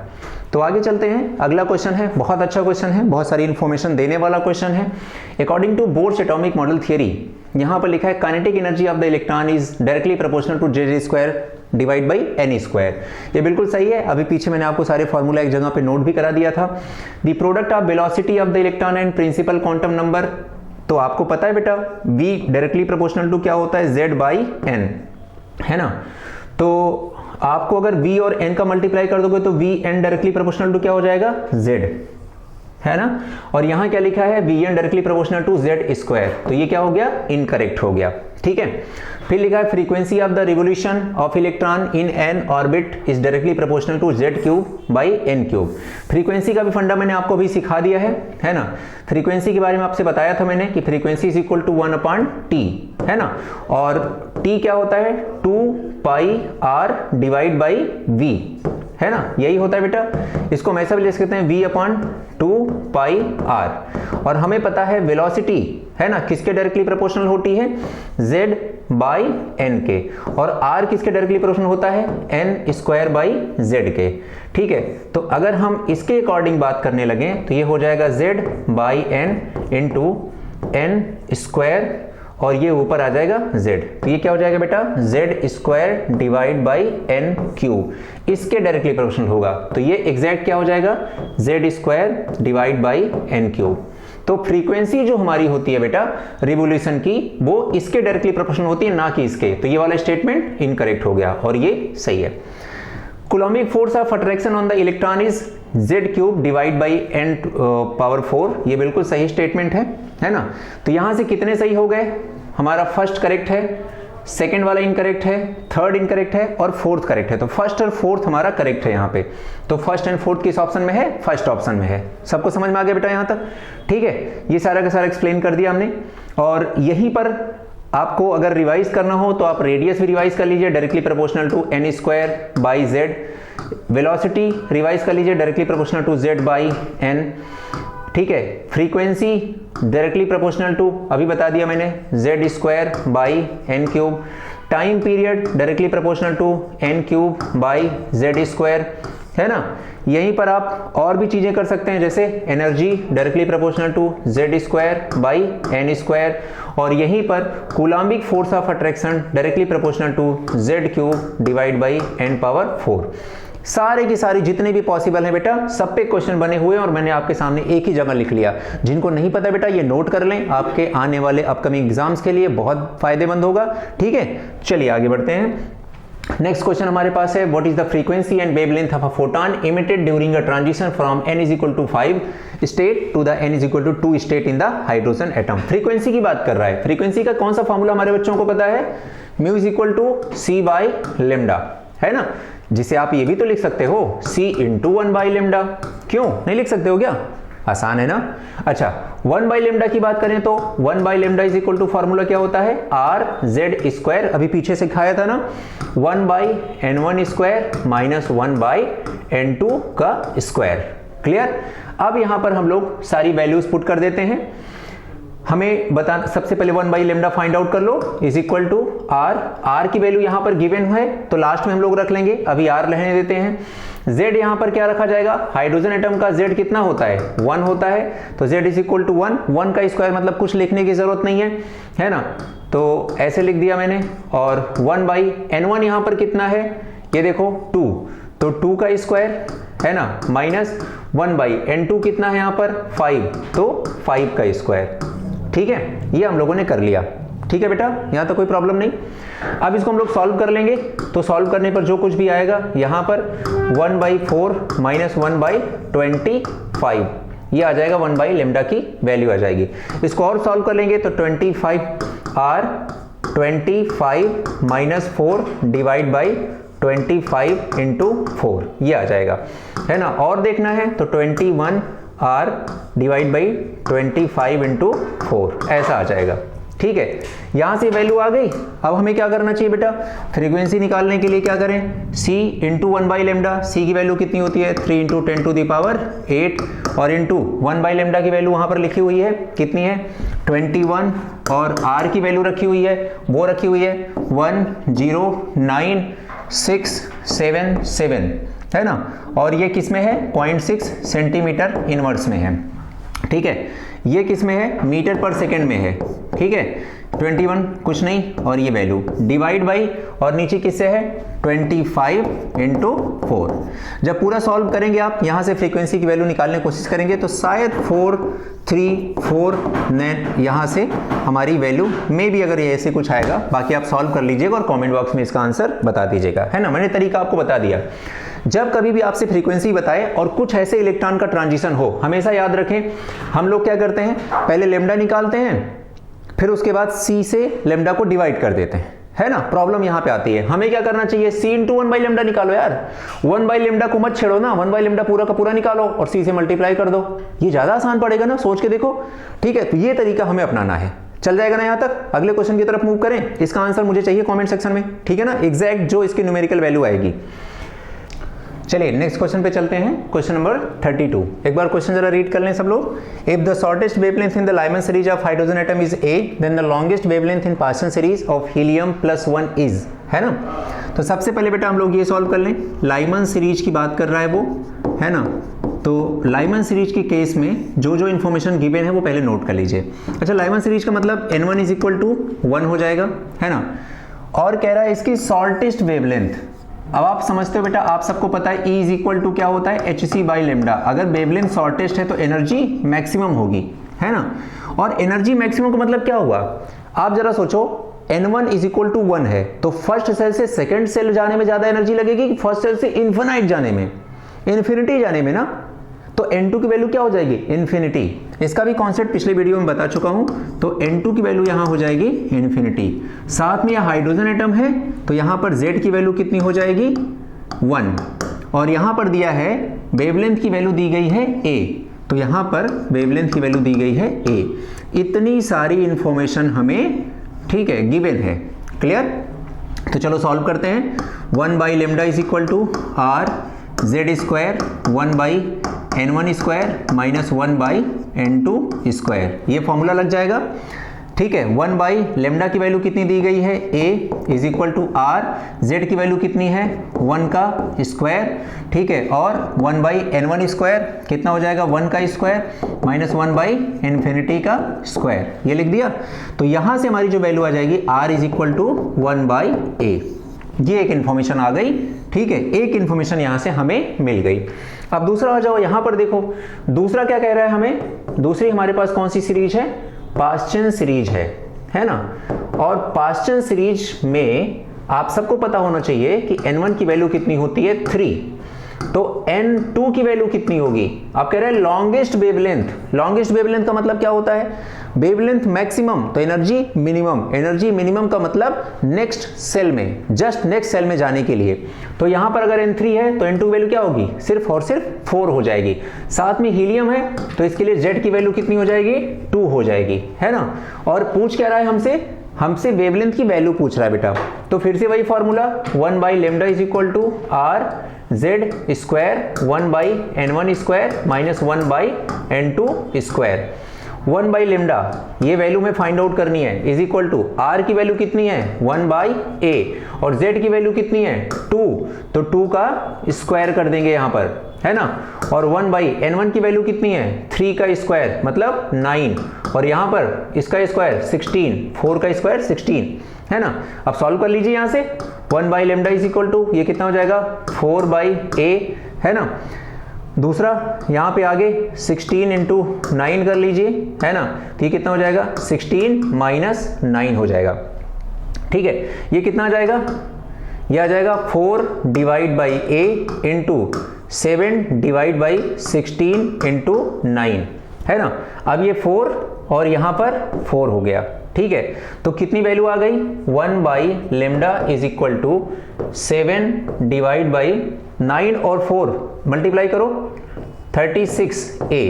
तो आगे चलते हैं, अगला क्वेश्चन है, बहुत अच्छा क्वेश्चन है, बहुत सारी इंफॉर्मेशन देने वाला क्वेश्चन है। According to Bohr's atomic model theory, यहां पर लिखा है kinetic energy of the electron is directly proportional to z square divide by n square. ये बिल्कुल सही है। अभी पीछे मैंने आपको सारे फॉर्मूला एक जगह पे नोट भी करा दिया था। The product of velocity of the electron and principal quantum number, तो आपको पता है बेटा v डायरेक्टली प्रोपोर्शनल टू क्या होता है, z बाई n, है ना। तो आपको अगर v और n का मल्टीप्लाई कर दोगे तो v n directly proportional to क्या हो जाएगा, z, है ना। और यहां क्या लिखा है, v n directly proportional to z square, तो ये क्या हो गया, इनकरेक्ट हो गया, ठीक है। फिर लिखा है frequency of the revolution of electron in an orbit is directly proportional to z cube by n cube. Frequency का भी फंडा मैंने आपको भी सिखा दिया है ना। फ्रीक्वेंसी के बारे में आपसे बताया था मैंने कि frequency is equal to 1/t, है ना। और t क्या होता है, 2 पाई r डिवाइड बाई v, है ना, यही होता है बेटा। इसको हम ऐसा भी लिख सकते हैं v/2 पाई r। और हमें पता है वेलोसिटी, है ना, किसके डायरेक्टली प्रोपोर्शनल होती है, z बाई n के, और r किसके डायरेक्टली प्रोपोर्शनल होता है, n स्क्वायर बाई z के, ठीक है। तो अगर हम इसके अकॉर्डिंग बात करने लगे तो ये हो जाएगा z by n into n square, और ये ऊपर आ जाएगा z, तो ये क्या हो जाएगा बेटा, z square divide by n cube, इसके डायरेक्टली प्रोपोर्शनल होगा। तो ये एग्जैक्ट क्या हो जाएगा, z square divide by n cube. तो फ्रीक्वेंसी जो हमारी होती है बेटा रिवोल्यूशन की, वो इसके डायरेक्टली प्रोपोर्शनल होती है, ना कि इसके। तो ये वाला स्टेटमेंट इनकरेक्ट हो गया और ये सही है। Coulombic force of attraction on the electron is z cube divide by n power 4, ये बिल्कुल सही स्टेटमेंट है ना। तो यहां से कितने सही हो गए, हमारा फर्स्ट करेक्ट है, सेकंड वाला इनकरेक्ट है, थर्ड इनकरेक्ट है और फोर्थ करेक्ट है। तो फर्स्ट और फोर्थ हमारा करेक्ट है यहाँ पे। तो फर्स्ट एंड फोर्थ किस ऑप्शन में है, फर्स्ट ऑप्शन में है। सबको समझ में आ गया बेटा यहाँ तक, ठीक है। ये सारा का सारा एक्सप्लेन कर दिया हमने। और यहीं पर आपको अगर रिवाइज करना हो तो आप रेडियस भी रिवाइज कर लीजिए, directly proportional to n square by z। Velocity revise कर लीजिए, directly proportional to z by n, ठीक है। फ्रीक्वेंसी डायरेक्टली प्रोपोर्शनल टू, अभी बता दिया मैंने, z square by n cube. Time period directly proportional to n cube by z square, है ना। यहीं पर आप और भी चीजें कर सकते हैं, जैसे energy directly proportional to z square by n square, और यहीं पर coulombic force of attraction directly proportional to z cube divide by n power 4। सारे की सारी जितने भी पॉसिबल हैं बेटा, सब पे क्वेश्चन बने हुए हैं और मैंने आपके सामने एक ही जगह लिख लिया। जिनको नहीं पता बेटा ये नोट कर लें, आपके आने वाले अपकमिंग एग्जाम्स के लिए बहुत फायदेमंद होगा, ठीक है। चलिए आगे बढ़ते हैं। नेक्स्ट क्वेश्चन हमारे पास है, what is the frequency and wavelength of a photon emitted during a transition from n is equal to 5 state to the n is equal to 2 state in the hydrogen atom. Frequency की बात कर रहा है। Frequency का कौन सा formula हमारे बच्चों को पता है, mu is equal to c by lambda, है ना। जिसे आप ये भी तो लिख सकते हो c इंटू 1 बाई लेमडा, क्यों नहीं लिख सकते हो क्या, आसान है ना। अच्छा 1 बाई लेमडा की बात करें तो 1 by lambda is equal to formula क्या होता है, आर जेड स्क्वायर, अभी पीछे से खाया था ना, 1 by n1 square minus 1 by n2 का स्क्वायर। क्लियर। अब यहां पर हम लोग सारी वैल्यूज पुट कर देते हैं। हमें बता, सबसे पहले 1 बाई लेमडा फाइंड आउट कर लो, इज इक्वल टू आर की वैल्यू यहां पर गिवन है तो लास्ट में हम लोग रख लेंगे, अभी आर रहने देते हैं। Z यहां पर क्या रखा जाएगा, हाइड्रोजन एटम का Z कितना होता है, 1 होता है, तो Z इज इक्वल टू 1 का स्क्वायर मतलब कुछ लिखने की जरूरत नहीं है ना, तो ऐसे लिख दिया मैंने। और 1 बाई n1 यहां पर कितना है, ये देखो 2, तो 2 का स्क्वायर है ना, माइनस 1 बाई n2 कितना है यहां पर 5, तो 5 का स्क्वायर। ठीक है, ये हम लोगों ने कर लिया। ठीक है बेटा, यहां तो कोई प्रॉब्लम नहीं। अब इसको हम लोग सॉल्व कर लेंगे, तो सॉल्व करने पर जो कुछ भी आएगा यहां पर 1 बाई 4 माइनस 1 बाई 25, ये आ जाएगा 1 बाई लेमडा की वैल्यू आ जाएगी। इसको और सॉल्व कर लेंगे तो 25 माइनस 4 डिवाइड बाई 25 इंटू 4 ये आ जाएगा, है ना। और देखना है तो 21 R डिवाइड बाई 25 इंटू 4 ऐसा आ जाएगा। ठीक है, यहां से वैल्यू आ गई। अब हमें क्या करना चाहिए बेटा, फ्रीक्वेंसी निकालने के लिए क्या करें, C इंटू 1 बाई लेमडा, सी की वैल्यू कितनी होती है 3 इंटू 10 टू द पावर 8 और इंटू 1 बाई लेमडा की वैल्यू वहां पर लिखी हुई है कितनी है 21 और R की वैल्यू रखी हुई है, वो रखी हुई है 10967 है ना, और ये किस में है 0.6 सेंटीमीटर इनवर्स में है। ठीक है, ये किस में है मीटर पर सेकेंड में है। ठीक है, 21 कुछ नहीं और ये वैल्यू डिवाइड बाई और नीचे किससे है 25 इंटू 4। जब पूरा सॉल्व करेंगे आप यहां से फ्रीक्वेंसी की वैल्यू निकालने की कोशिश करेंगे तो शायद 434 यहां से हमारी वैल्यू में भी अगर ये ऐसे कुछ आएगा, बाकी आप सॉल्व कर लीजिएगा और कमेंट बॉक्स में इसका आंसर बता दीजिएगा, है ना। मैंने तरीका आपको बता दिया। जब कभी भी आपसे फ्रीक्वेंसी बताए और कुछ ऐसे इलेक्ट्रॉन का ट्रांजिशन हो, हमेशा याद रखें हम लोग क्या करते हैं, पहले लेमडा निकालते हैं, फिर उसके बाद C से लेमडा को डिवाइड कर देते हैं, है ना। प्रॉब्लम यहां पे आती है, हमें क्या करना चाहिए C इंटू 1 बाई लेमडा निकालो यार, 1 बाई लेमडा को मत छेड़ो ना, 1 बाई लेमडा पूरा का पूरा निकालो और C से मल्टीप्लाई कर दो, ये ज्यादा आसान पड़ेगा ना, सोच के देखो। ठीक है, तो ये तरीका हमें अपनाना है। चल जाएगा ना यहां तक। अगले क्वेश्चन की तरफ मूव करें, इसका आंसर मुझे चाहिए कमेंट सेक्शन में, ठीक है ना, एग्जैक्ट जो इसकी न्यूमेरिकल वैल्यू आएगी। चलिए नेक्स्ट क्वेश्चन पे चलते हैं, क्वेश्चन नंबर 32। एक बार क्वेश्चन जरा रीड कर लें सब लोग। If the shortest wavelength in the Lyman series of hydrogen atom is A, then the longest wavelength in partial series of helium +1 is, है ना। तो सबसे पहले बेटा हम लोग ये सॉल्व कर लें, लाइमन सीरीज की बात कर रहा है वो, है ना। तो लाइमन सीरीज के केस में जो जो इन्फॉर्मेशन गिवन है वो पहले नोट कर लीजिए। अच्छा, लाइमन सीरीज का मतलब N1 इज इक्वल टू 1 हो जाएगा, है ना। और कह रहा है इसकी शॉर्टेस्ट वेवलेंथ। अब आप समझते हो बेटा, आप सबको पता है E इज इक्वल टू क्या होता है hc बाई लेमडा। अगर वेवलेंथ शॉर्टेस्ट है तो एनर्जी मैक्सिमम होगी, है ना। और एनर्जी मैक्सिमम का मतलब क्या हुआ, आप जरा सोचो, N1 इज इक्वल टू 1 है तो फर्स्ट सेल से सेकंड सेल जाने में ज्यादा एनर्जी लगेगी कि फर्स्ट सेल से इन्फिनाइट जाने में, इन्फिनिटी जाने में ना। तो N2 की वैल्यू क्या हो जाएगी इन्फिनिटी। इसका भी कॉन्सेप्ट पिछले वीडियो में बता चुका हूं। तो N2 की वैल्यू यहां हो जाएगी इन्फिनिटी। साथ में यह हाइड्रोजन एटम है तो यहां पर Z की वैल्यू कितनी हो जाएगी 1, और यहां पर दिया है वेवलेंथ की वैल्यू दी गई है A, तो यहां पर वेवलेंथ की वैल्यू दी गई है A। इतनी सारी इंफॉर्मेशन हमें, ठीक है, गिवन है। क्लियर। तो चलो सॉल्व करते हैं। 1 by lambda is equal to R Z square 1 by N1 square minus 1 by N2 square, ये फॉर्मूला लग जाएगा। ठीक है, 1 बाई लेमडा की वैल्यू कितनी दी गई है A is equal to R, Z की वैल्यू कितनी है 1 का स्क्वायर, ठीक है, और 1 बाई N1 स्क्वायर कितना हो जाएगा 1 का स्क्वायर माइनस 1 बाई इन्फिनिटी का स्क्वायर, ये लिख दिया। तो यहां से हमारी जो वैल्यू आ जाएगी R is equal to 1 by A। ये एक इंफॉर्मेशन आ गई, ठीक है, एक इंफॉर्मेशन यहां से हमें मिल गई। अब दूसरा आ जाओ, यहां पर देखो दूसरा क्या कह रहा है हमें, दूसरी हमारे पास कौन सी सीरीज है, पाश्चन सीरीज है ना। और पाश्चन सीरीज में आप सबको पता होना चाहिए कि N1 की वैल्यू कितनी होती है 3, तो N2 की वैल्यू कितनी होगी। आप कह रहे हैं लॉन्गेस्ट वेवलेंथ। लॉन्गेस्ट वेवलेंथ का मतलब क्या होता है, वेवलेंथ मैक्सिमम तो एनर्जी मिनिमम, एनर्जी मिनिमम का मतलब नेक्स्ट सेल में, जस्ट नेक्स्ट सेल में जाने के लिए। तो यहां पर अगर N3 है तो N2 वैल्यू क्या होगी, सिर्फ और सिर्फ 4 हो जाएगी। साथ में हीलियम है तो इसके लिए Z की वैल्यू कितनी हो जाएगी, 2 हो जाएगी, है ना। और पूछ क्या रहा है हमसे वेवलेंथ की वैल्यू पूछ रहा है बेटा। तो फिर से वही formula 1 by lambda is equal to R Z square 1 by N1 square minus 1 by N2 square. 1 by lambda ये वैल्यू में फाइंड आउट करनी है, इज इक्वल टू आर की वैल्यू कितनी है 1 बाई ए और जेड की वैल्यू कितनी है 2, तो 2 का स्क्वायर कर देंगे यहां पर, है ना। और 1 बाई N1 की वैल्यू कितनी है 3 का स्क्वायर मतलब 9 और यहां पर इसका स्क्वायर 16, 4 का स्क्वायर 16, है ना। अब सॉल्व कर लीजिए यहां से 1 by lambda is equal to ये कितना हो जाएगा 4 बाई ए, है ना। दूसरा यहां पे आगे 16 इंटू 9 कर लीजिए, है ना। तो ये कितना हो जाएगा 16 माइनस 9 हो जाएगा, ठीक है। ये कितना आ जाएगा, ये आ जाएगा 4 divide by A into 7 divide by 16 into 9, है ना। अब ये 4 और यहां पर 4 हो गया, ठीक है। तो कितनी वैल्यू आ गई 1 by lambda is equal to 7 divide by 9 और 4 मल्टीप्लाई करो 36a।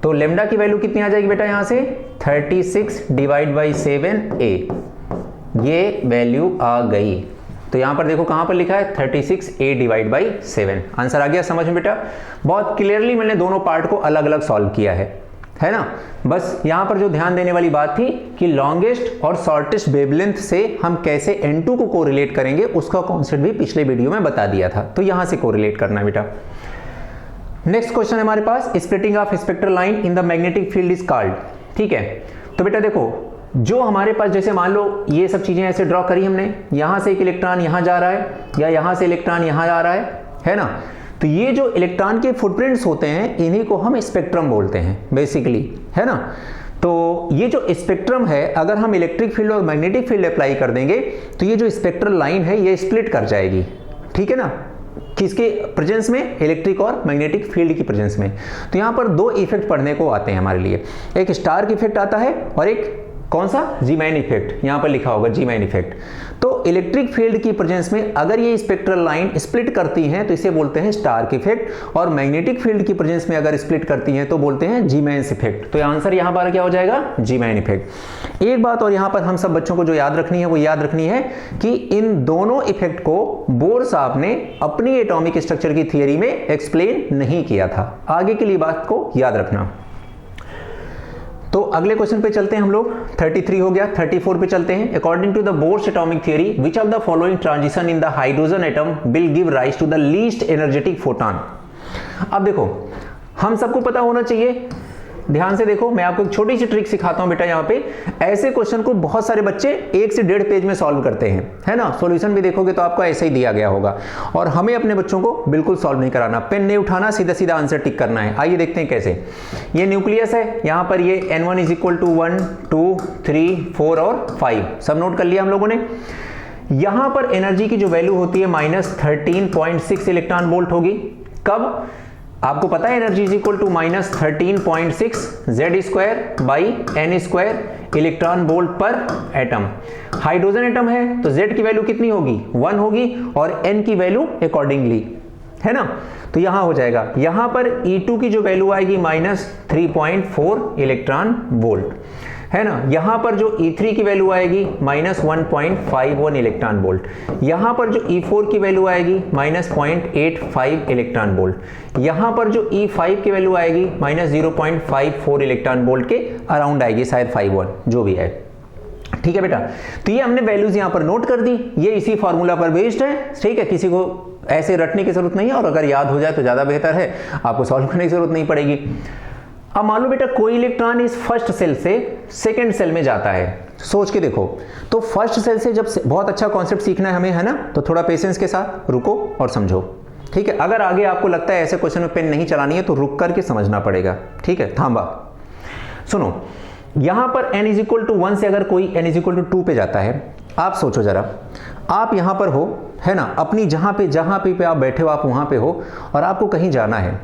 तो लेमडा की वैल्यू कितनी आ जाएगी बेटा यहां से 36 डिवाइड बाई 7a, ये वैल्यू आ गई। तो यहां पर देखो कहां पर लिखा है 36a डिवाइड बाई 7। आंसर आ गया समझ में बेटा। बहुत क्लियरली मैंने दोनों पार्ट को अलग अलग सॉल्व किया है ना। बस यहां पर जो ध्यान देने वाली बात थी कि लॉन्गेस्ट और शॉर्टेस्ट वेवलेंथ से हम कैसे N2 को कोरिलेट करेंगे उसका कॉन्सेप्ट भी पिछले वीडियो में बता दिया था, तो यहां से कोरिलेट करना है बेटा। नेक्स्ट क्वेश्चन है हमारे पास, splitting of spectral line in the magnetic field is called, ठीक है। तो बेटा देखो जो हमारे पास जैसे मान लो ये सब चीजें ऐसे ड्रॉ करी हमने, यहां से एक इलेक्ट्रॉन यहां जा रहा है या यहां से इलेक्ट्रॉन यहां जा रहा है ना। तो ये जो इलेक्ट्रॉन के फुटप्रिंट्स होते हैं इन्हीं को हम स्पेक्ट्रम बोलते हैं बेसिकली, है ना। तो ये जो स्पेक्ट्रम है अगर हम इलेक्ट्रिक फील्ड और मैग्नेटिक फील्ड अप्लाई कर देंगे तो ये जो स्पेक्ट्रल लाइन है ये स्प्लिट कर जाएगी, ठीक है ना। किसके प्रेजेंस में, इलेक्ट्रिक और मैग्नेटिक फील्ड की प्रेजेंस में। तो यहां पर दो इफेक्ट पढ़ने को आते हैं हमारे लिए, एक स्टार्क इफेक्ट आता है और एक कौन सा जी-मैन इफेक्ट, यहां पर लिखा होगा जी-मैन इफेक्ट। तो इलेक्ट्रिक फील्ड की प्रेजेंस में अगर ये स्पेक्ट्रल लाइन स्प्लिट करती हैं तो इसे बोलते हैं स्टार्क इफेक्ट, और मैग्नेटिक फील्ड की प्रेजेंस में अगर स्प्लिट करती हैं तो बोलते हैं जी-मैन इफेक्ट। तो आंसर यहां पर क्या हो जाएगा जी-मैन इफेक्ट। एक बात और यहां पर हम सब बच्चों को जो याद रखनी है वो याद रखनी है कि इन दोनों इफेक्ट को बोर साहब ने अपनी एटॉमिक स्ट्रक्चर की थियरी में एक्सप्लेन नहीं किया था, आगे के लिए बात को याद रखना। तो अगले क्वेश्चन पे चलते हैं हम लोग, 33 हो गया, 34 पे चलते हैं। According to the Bohr's atomic theory which of the following transition in the hydrogen atom will give rise to the least energetic photon. अब देखो हम सबको पता होना चाहिए, ध्यान से देखो मैं आपको एक छोटी सी ट्रिक सिखाता हूं बेटा। यहां पे ऐसे क्वेश्चन को बहुत सारे बच्चे 1 से 1.5 पेज में सॉल्व करते हैं, है ना। सॉल्यूशन भी देखोगे तो आपको ऐसे ही दिया गया होगा, और हमें अपने बच्चों को बिल्कुल सॉल्व नहीं कराना, पेन नहीं उठाना, सीधा सीधा आंसर टिक करना है। आइए देखते हैं कैसे। ये न्यूक्लियस है, यहां पर ये N1 इज इक्वल टू 1 2 3 4 और 5 सब नोट कर लिया हम लोगों ने। यहां पर एनर्जी की जो वैल्यू होती है -13.6 इलेक्ट्रॉन वोल्ट होगी। कब, आपको पता है energy is equal to -13.6 Z square by n square electron volt per atom. Hydrogen atom है तो जेड की वैल्यू कितनी होगी 1 होगी और एन की वैल्यू अकॉर्डिंगली, है ना। तो यहां हो जाएगा, यहां पर E2 की जो वैल्यू आएगी -3.4 इलेक्ट्रॉन वोल्ट, है ना। यहां पर जो E3 की वैल्यू आएगी -1.51 इलेक्ट्रॉन वोल्ट, यहां पर जो E4 की वैल्यू आएगी -0.85 इलेक्ट्रॉन वोल्ट, यहां पर जो E5 की वैल्यू आएगी -0.54 इलेक्ट्रॉन वोल्ट के अराउंड आएगी, शायद 51 जो भी है, ठीक है बेटा। तो ये हमने वैल्यूज यहां पर नोट कर दी, ये इसी फॉर्मूला पर बेस्ड है, ठीक है। किसी को ऐसे रटने की जरूरत नहीं है, और अगर याद हो जाए तो ज्यादा बेहतर है, आपको सॉल्व करने की जरूरत नहीं पड़ेगी। अब मान लो बेटा कोई इलेक्ट्रॉन इस फर्स्ट सेल से सेकंड सेल में जाता है, सोच के देखो। तो फर्स्ट सेल से जब बहुत अच्छा कॉन्सेप्ट सीखना है हमें, है ना, तो थोड़ा पेशेंस के साथ रुको और समझो, ठीक है। अगर आगे आपको लगता है ऐसे क्वेश्चन में पेन नहीं चलानी है तो रुक करके समझना पड़ेगा, ठीक है। थांबा, सुनो, यहां पर n इज इक्वल टू 1 से अगर कोई n इज इक्वल टू 2 पे जाता है, आप सोचो जरा, आप यहां पर हो, है ना, अपनी जहां पे आप बैठे हो, आप वहां पे हो, और आपको कहीं जाना है।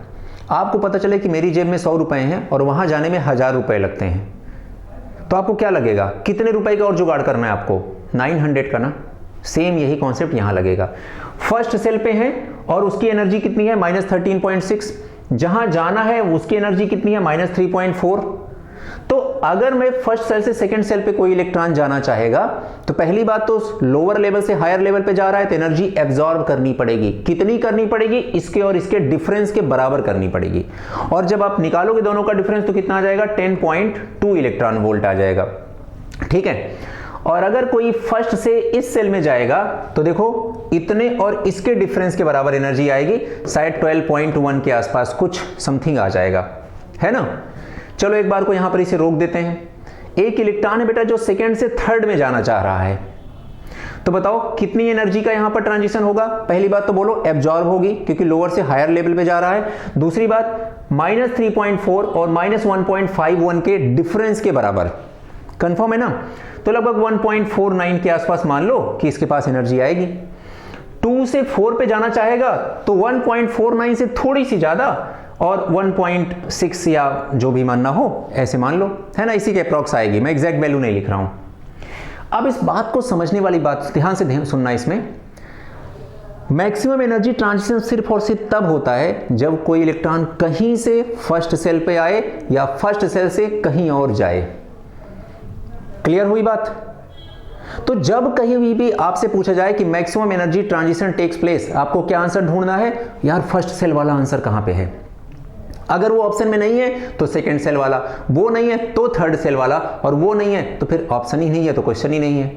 आपको पता चले कि मेरी जेब में 100 रुपए हैं और वहां जाने में 1000 रुपए लगते हैं, तो आपको क्या लगेगा, कितने रुपए का और जुगाड़ करना है आपको, 900 का ना। सेम यही कॉन्सेप्ट यहां लगेगा। फर्स्ट सेल पे है और उसकी एनर्जी कितनी है, -13.6। जहां जाना है उसकी एनर्जी कितनी है, -3.4। तो अगर मैं फर्स्ट सेल से सेकंड सेल पे कोई इलेक्ट्रॉन जाना चाहेगा तो पहली बात तो लोअर लेवल से हायर लेवल पे जा रहा है तो एनर्जी एब्जॉर्ब करनी पड़ेगी। कितनी करनी पड़ेगी, इसके और इसके डिफरेंस के बराबर करनी पड़ेगी। और जब आप निकालोगे दोनों का डिफरेंस तो कितना आ जाएगा, 10.2 इलेक्ट्रॉन वोल्ट आ जाएगा। ठीक है। और अगर कोई फर्स्ट से इस सेल में जाएगा तो देखो इतने और इसके डिफरेंस के बराबर एनर्जी आएगी, शायद 12.1 के आसपास कुछ समथिंग आ जाएगा, है ना। चलो एक बार को यहां पर इसे रोक देते हैं। एक इलेक्ट्रॉन है बेटा जो सेकंड से थर्ड में जाना चाह रहा है, तो बताओ कितनी एनर्जी का यहां पर ट्रांजिशन होगा। पहली बात तो बोलो एब्जॉर्ब होगी क्योंकि लोअर से हायर लेवल पे जा रहा है। दूसरी बात -3.4 और -1.51 के डिफरेंस के बराबर, कंफर्म है ना। तो लगभग 1.49 के आसपास मान लो कि इसके पास एनर्जी आएगी। 2 से 4 पे जाना चाहेगा तो 1.49 से थोड़ी सी ज्यादा और 1.6 या जो भी मानना हो ऐसे मान लो, है ना, इसी के अप्रॉक्स आएगी। मैं एग्जैक्ट वैल्यू नहीं लिख रहा हूं। अब इस बात को समझने वाली बात ध्यान से सुनना, इसमें मैक्सिमम एनर्जी ट्रांजिशन सिर्फ और सिर्फ तब होता है जब कोई इलेक्ट्रॉन कहीं से फर्स्ट सेल पे आए या फर्स्ट सेल से कहीं और जाए। क्लियर हुई बात। तो जब कहीं भी आपसे पूछा जाए कि maximum energy transition takes place, आपको क्या आंसर ढूंढना है, यार फर्स्ट सेल वाला आंसर कहां पे है। अगर वो ऑप्शन में नहीं है तो सेकंड सेल वाला, वो नहीं है तो थर्ड सेल वाला, और वो नहीं है तो फिर ऑप्शन ही नहीं है तो क्वेश्चन ही नहीं है।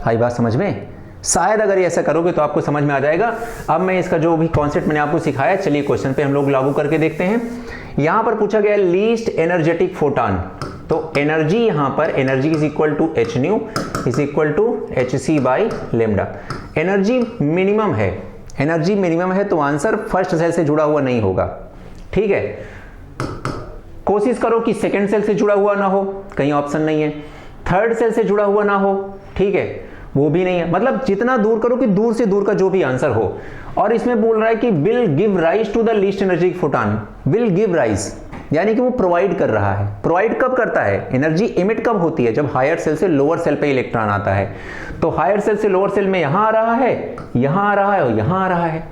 आई बात समझ में। शायद अगर ऐसा करोगे तो आपको समझ में आ जाएगा। अब मैं इसका जो भी कॉन्सेप्ट मैंने आपको सिखाया, चलिए क्वेश्चन पे हम लोग लागू करके देखते हैं। यहां पर पूछा गया लीस्ट एनर्जेटिक फोटॉन, तो एनर्जी यहां पर energy is equal to h nu is equal to hc by lambda. Energy minimum है, एनर्जी मिनिमम है तो आंसर फर्स्ट सेल से जुड़ा हुआ नहीं होगा। ठीक है। कोशिश करो कि सेकंड सेल से जुड़ा हुआ ना हो, कहीं ऑप्शन नहीं है। थर्ड सेल से जुड़ा हुआ ना हो, ठीक है, वो भी नहीं है। मतलब जितना दूर करो कि दूर से दूर का जो भी आंसर हो। और इसमें बोल रहा है कि will give rise to the least energy photon. Will give rise यानी कि वो प्रोवाइड कर रहा है। प्रोवाइड कब करता है, एनर्जी इमिट कब होती है, जब हायर सेल से लोअर सेल पे इलेक्ट्रॉन आता है। तो हायर सेल से लोअर सेल में यहां आ रहा है, यहां आ रहा है और यहां आ रहा है।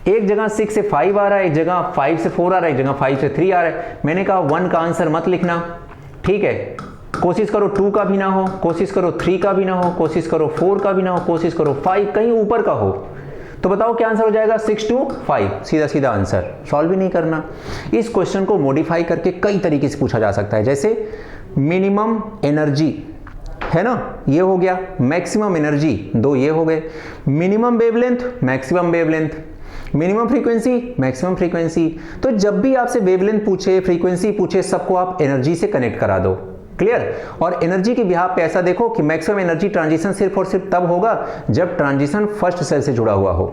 एक जगह 6 से 5 आ रहा है, एक जगह 5 से 4 आ रहा है, एक जगह 5 से 3 आ रहा है। मैंने कहा 1 का आंसर मत लिखना, ठीक है। कोशिश करो 2 का भी ना हो, कोशिश करो 3 का भी ना हो, कोशिश करो 4 का भी ना हो, कोशिश करो 5 कहीं ऊपर का हो। तो बताओ क्या आंसर हो जाएगा, 6 to 5, सीधा सीधा आंसर। सॉल्व भी नहीं करना। इस क्वेश्चन को मॉडिफाई करके कई तरीके से पूछा जा सकता है, जैसे मिनिमम एनर्जी है ना, ये हो गया। मैक्सिमम एनर्जी, 2 ये हो गए। Minimum wavelength, maximum wavelength. Minimum frequency, maximum frequency. तो जब भी आपसे वेवलेंथ पूछे, फ्रीक्वेंसी पूछे, सबको आप एनर्जी से कनेक्ट करा दो। क्लियर। और एनर्जी के बिहाफ पे ऐसा देखो कि मैक्सिमम एनर्जी ट्रांजिशन सिर्फ और सिर्फ तब होगा जब ट्रांजिशन फर्स्ट सेल से जुड़ा हुआ हो।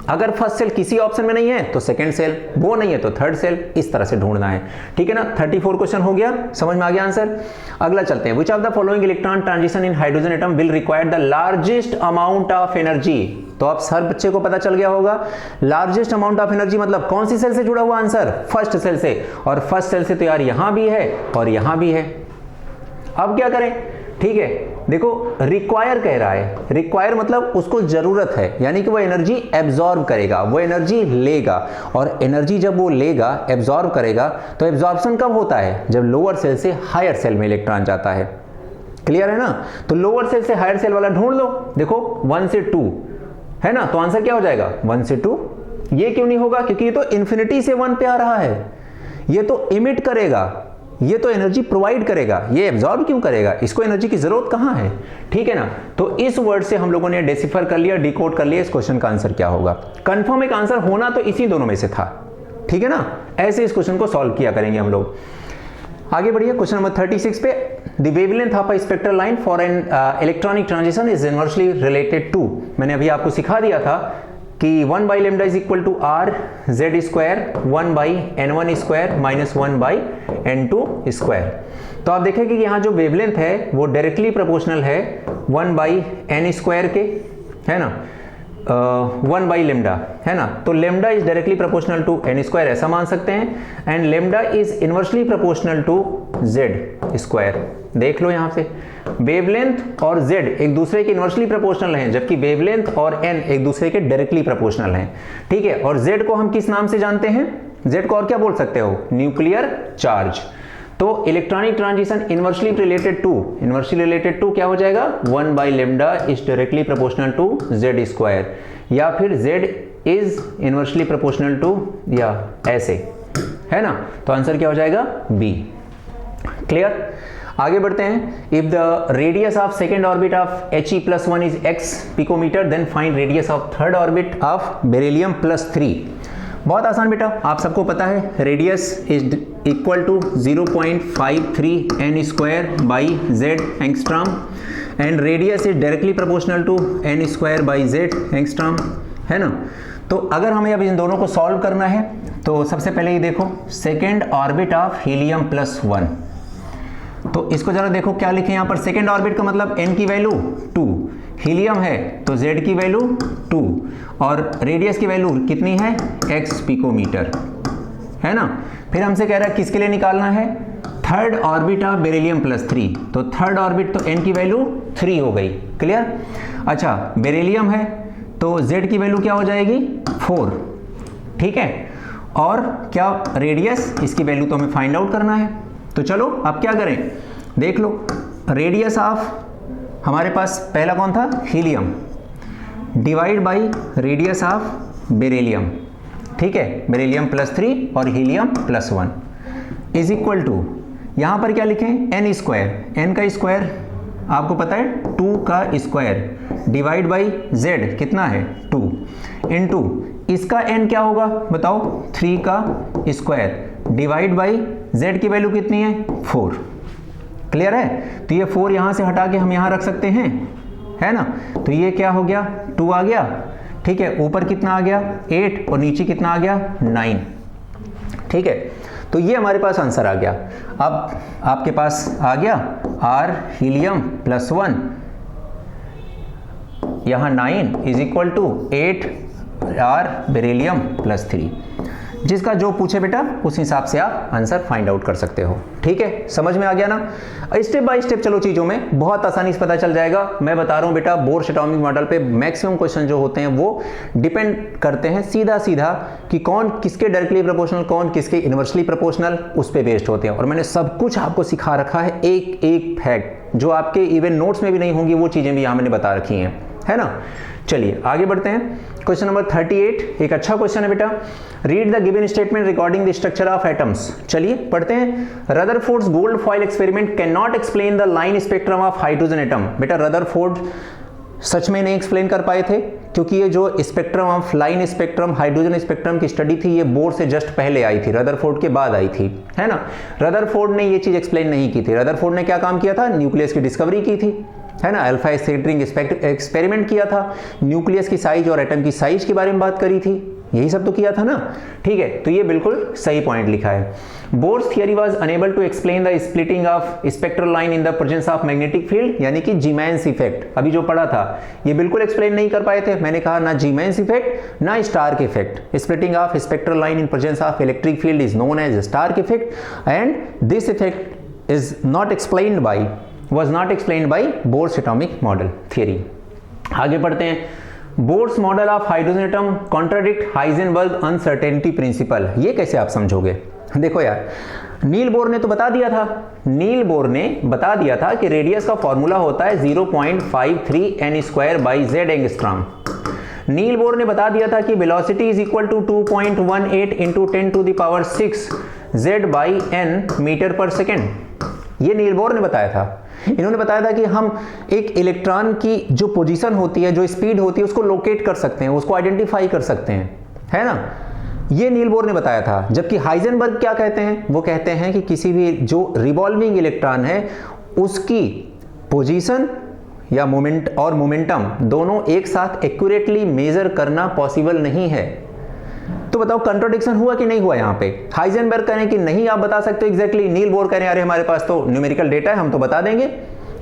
अगर फर्स्ट सेल किसी ऑप्शन में नहीं है तो सेकंड सेल, वो नहीं है तो थर्ड सेल, इस तरह से ढूंढना है। ठीक है ना। 34 क्वेश्चन हो गया, समझ में आ गया आंसर। अगला चलते हैं। Which of the following electron transition in hydrogen atom will require the largest amount of energy. तो अब हर बच्चे को पता चल गया होगा लार्जेस्ट अमाउंट ऑफ एनर्जी मतलब कौन सी सेल से जुड़ा हुआ आंसर, फर्स्ट सेल से। और फर्स्ट सेल से तो यार यहां भी है और यहां भी है। अब क्या करें, ठीक है। देखो रिक्वायर कह रहा है, रिक्वायर मतलब उसको जरूरत है, यानी कि वो एनर्जी एब्जॉर्ब करेगा, वो एनर्जी लेगा। और एनर्जी जब वो लेगा, एब्जॉर्ब करेगा, तो एब्जॉर्प्शन कब होता है, जब लोअर सेल से हायर सेल में इलेक्ट्रॉन जाता है। क्लियर है ना। तो लोअर सेल से हायर सेल वाला ढूंढ लो। देखो 1 से 2 है ना, तो आंसर क्या हो जाएगा 1 से 2। ये क्यों नहीं होगा, क्योंकि ये तो इंफिनिटी से 1 पे आ रहा है। ये तो इमिट करेगा, ये तो एनर्जी प्रोवाइड करेगा, ये एब्जॉर्ब क्यों करेगा, इसको एनर्जी की जरूरत कहां है। ठीक है ना। तो इस वर्ड से हम लोगों ने डेसिफर कर लिया, डिकोड कर लिया इस क्वेश्चन का आंसर क्या होगा। कंफर्म एक आंसर होना तो इसी दोनों में से था। ठीक है ना। ऐसे इस क्वेश्चन को सॉल्व किया करेंगे हम लोग। आगे बढ़िए क्वेश्चन नंबर 36 पे। The wavelength of a spectral line for an electronic transition is inversely related to. मैंने अभी आपको सिखा दिया था कि 1 by lambda is equal to R Z square 1 by n1 square minus 1 by n2 square. तो आप देखेंगे कि यहाँ जो वेवलेंथ है वो डायरेक्टली प्रोपोर्शनल है 1 बाई n स्क्वायर के, है ना। 1 बाई लेमडा, है ना। तो lambda is directly proportional to n square, ऐसा मान सकते हैं। And lambda is inversely proportional to Z square. देख लो यहां से वेवलेंथ और जेड एक दूसरे के इनवर्सली प्रोपोर्शनल हैं, जबकि वेवलेंथ और एन एक दूसरे के डायरेक्टली प्रोपोर्शनल हैं, ठीक है। और जेड को हम किस नाम से जानते हैं? जेड को और क्या बोल सकते हो? Nuclear charge. तो electronic transition inversely related to क्या हो जाएगा? 1 by lambda is directly proportional to Z square, या फिर Z is inversely proportional to, या ऐसे, है ना। तो आंसर क्या हो जाएगा? बी। क्लियर? आगे बढ़ते हैं। If the radius of second orbit of He+1 is x picometre, then find radius of third orbit of beryllium +3। बहुत आसान बेटा, आप सबको पता है radius is equal to 0.53 n square by Z angstrom, and radius is directly proportional to n square by Z angstrom, है ना। तो अगर हमें अब इन दोनों को सॉल्व करना है तो सबसे पहले ये देखो सेकेंड ऑर्बिट ऑफ हीलियम +1, तो इसको जरा देखो क्या लिखे यहाँ पर। सेकेंड ऑर्बिट का मतलब n की वैल्यू 2, हीलियम है तो z की वैल्यू 2, और रेडियस की वैल्यू कितनी है? x पिकोमीटर, है ना। फिर हमसे कह रहा है किसके लिए निकालना है? थर्ड ऑर्बिट ऑफ बेरिलियम +3, तो थर्ड ऑर्बिट तो n की वैल्यू 3 हो गई। क्लियर? अच्छा, बेरिलियम है तो z की वैल्यू क्या हो जाएगी? 4, ठीक है। और क्या रेडियस, इसकी वैल्यू तो हमें फाइंड आउट करना है। तो चलो अब क्या करें, देख लो। रेडियस ऑफ हमारे पास पहला कौन था? Helium, divide by radius of beryllium, ठीक है। बेरिलियम +3 और हीलियम +1 इज इक्वल टू, यहां पर क्या लिखें? n स्क्वायर, n का स्क्वायर आपको पता है 2 का स्क्वायर, डिवाइड बाई z कितना है? 2, इनटू इसका n क्या होगा बताओ? 3 का स्क्वायर, डिवाइड बाई z की वैल्यू कितनी है? 4। क्लियर है? तो ये 4 यहां से हटा के हम यहां रख सकते हैं, है ना। तो ये क्या हो गया? 2 आ गया, ठीक है। ऊपर कितना आ गया? 8, और नीचे कितना आ गया? 9, ठीक है। तो ये हमारे पास आंसर आ गया। अब आपके पास आ गया R हीलियम +1, यहां 9 is equal to 8 R beryllium +3। जिसका जो पूछे बेटा उस हिसाब से आप आंसर फाइंड आउट कर सकते हो, ठीक है। समझ में आ गया ना? स्टेप बाय स्टेप चलो चीजों में बहुत आसानी से पता चल जाएगा। मैं बता रहा हूं बेटा, बोर्स एटॉमिक मॉडल पे मैक्सिमम क्वेश्चन जो होते हैं वो डिपेंड करते हैं सीधा सीधा कि कौन किसके डायरेक्टली प्रोपोर्शनल, कौन किसके इनवर्सली प्रोपोर्शनल, उस पे बेस्ड होते हैं। और मैंने सब कुछ आपको सिखा रखा है, एक एक फैक्ट जो आपके इवन नोट्स में भी नहीं होंगी वो चीजें भी यहां मैंने बता रखी हैं, है ना। चलिए आगे बढ़ते हैं। क्वेश्चन नंबर 38 एक अच्छा क्वेश्चन है बेटा। Read the given statement regarding the structure of atoms. चलिए पढ़ते हैं। Rutherford's gold foil experiment can not explain the line spectrum of hydrogen atom. बेटा रदरफोर्ड सच में नहीं एक्सप्लेन कर पाए थे, क्योंकि ये जो spectrum of line spectrum hydrogen spectrum की स्टडी थी ये बोर से जस्ट पहले आई थी, रदरफोर्ड के बाद आई थी, है ना। रदरफोर्ड ने ये चीज एक्सप्लेन नहीं की थी। रदरफोर्ड ने क्या काम किया था? न्यूक्लियस की डिस्कवरी की थी, है ना। अल्फा स्कैटरिंग एक्सपेरिमेंट किया था, न्यूक्लियस की साइज और एटम की साइज के बारे में बात करी थी, यही सब तो किया था ना, ठीक है। तो ये बिल्कुल सही पॉइंट लिखा है। Bohr's theory was unable to explain the splitting of spectral line in the presence of magnetic field, यानी कि जीमैन्स इफेक्ट अभी जो पढ़ा था ये बिल्कुल एक्सप्लेन नहीं कर पाए थे। मैंने कहा ना जीमैन्स इफेक्ट ना Stark effect. Splitting of spectral line in presence of electric field is known as Stark effect and this effect is not explained by was not explained by Bohr's atomic model theory। आगे बढ़ते हैं। Bohr's model of hydrogen atom contradict Heisenberg uncertainty principle। ये कैसे आप समझोगे? देखो यार, नील Bohr ने तो बता दिया था, नील बोर ने बता दिया था कि रेडियस का फॉर्मूला होता है 0.53 n square by Z angstrom. Niels Bohr ने बता दिया था कि velocity is equal to 2.18 into 10⁶ z by n metre per second. ये नील बोर ने बताया था। इन्होंने बताया था कि हम एक इलेक्ट्रॉन की जो पोजीशन होती है, जो स्पीड होती है, उसको लोकेट कर सकते हैं, उसको आइडेंटिफाई कर सकते हैं, है ना। ये नील बोर ने बताया था। जबकि हाइजेनबर्ग क्या कहते हैं? वो कहते हैं कि किसी भी जो रिवॉल्विंग इलेक्ट्रॉन है उसकी पोजीशन या मोमेंट और मोमेंटम दोनों एक साथ एक्यूरेटली मेजर करना पॉसिबल नहीं है। तो बताओ कंट्रोडिक्शन हुआ कि नहीं हुआ? यहाँ पे हाइजेनबर्ग कह रहे हैं कि नहीं आप बता सकते एग्जैक्टली, नील बोर कह रहे हैं अरे हमारे पास तो न्यूमेरिकल डेटा है हम तो बता देंगे।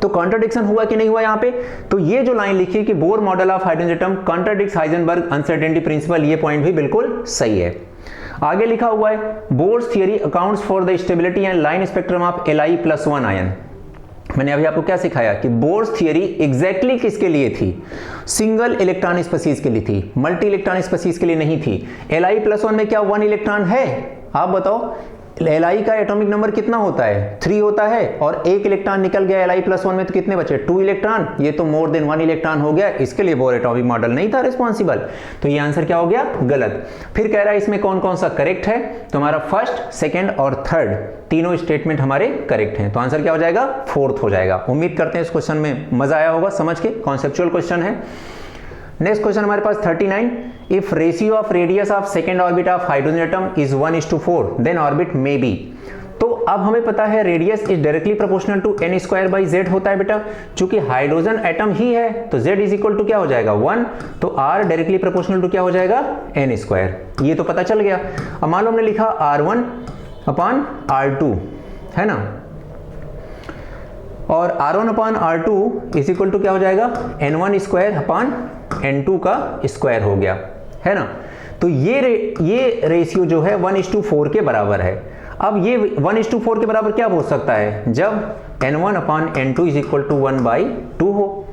तो कॉन्ट्राडिक्शन हुआ कि नहीं हुआ यहाँ पे? तो ये जो लाइन लिखी कि Bohr model of hydrogen atom contradicts Heisenberg uncertainty principle, ये पॉइंट भी बिल्कुल सही है। आगे लिखा हुआ है Bohr's theory accounts for the stability and line spectrum of Li+1 ion. मैंने अभी आपको क्या सिखाया कि बोर्स थियरी एग्जैक्टली किसके लिए थी? सिंगल इलेक्ट्रॉन स्पीशीज के लिए थी, मल्टी इलेक्ट्रॉन स्पीशीज के लिए नहीं थी। Li+1 में क्या 1 इलेक्ट्रॉन है? आप बताओ, Li का एटॉमिक नंबर कितना होता है? 3 होता है, और एक इलेक्ट्रॉन निकल गया Li+1 में तो कितने बचे? 2 इलेक्ट्रॉन। ये तो मोर देन 1 इलेक्ट्रॉन हो गया, इसके लिए बोर एटॉमिक मॉडल नहीं था रिस्पॉन्सिबल। तो ये आंसर क्या हो गया? गलत। फिर कह रहा है इसमें कौन कौन सा करेक्ट है? तो हमारा फर्स्ट, सेकेंड और थर्ड तीनों स्टेटमेंट हमारे करेक्ट हैं। तो आंसर क्या हो जाएगा? फोर्थ हो जाएगा। उम्मीद करते हैं इस क्वेश्चन में मजा आया होगा समझ के, कॉन्सेप्चुअल क्वेश्चन है। नेक्स्ट क्वेश्चन हमारे पास 39, if ratio of radius of second orbit of hydrogen atom is 1:4 then orbit may be. तो अब हमें पता है radius is directly proportional to n² होता है बेटा। चूंकि हाइड्रोजन एटम ही है तो z इज इक्वल टू क्या हो जाएगा? 1। तो r डायरेक्टली प्रोपोर्शनल टू क्या हो जाएगा? n²। ये तो पता चल गया। अब मान लो हमने लिखा R1/R2 है ना, और R1/R2 इज इक्वल टू क्या हो जाएगा? n1² का स्क्वायर हो गया है ना। तो ये रेशियो जो है 1:4 के बराबर है। अब ये 1:4 के बराबर क्या हो सकता है? जब n1/n2 इज इक्वल टू 1/2 हो।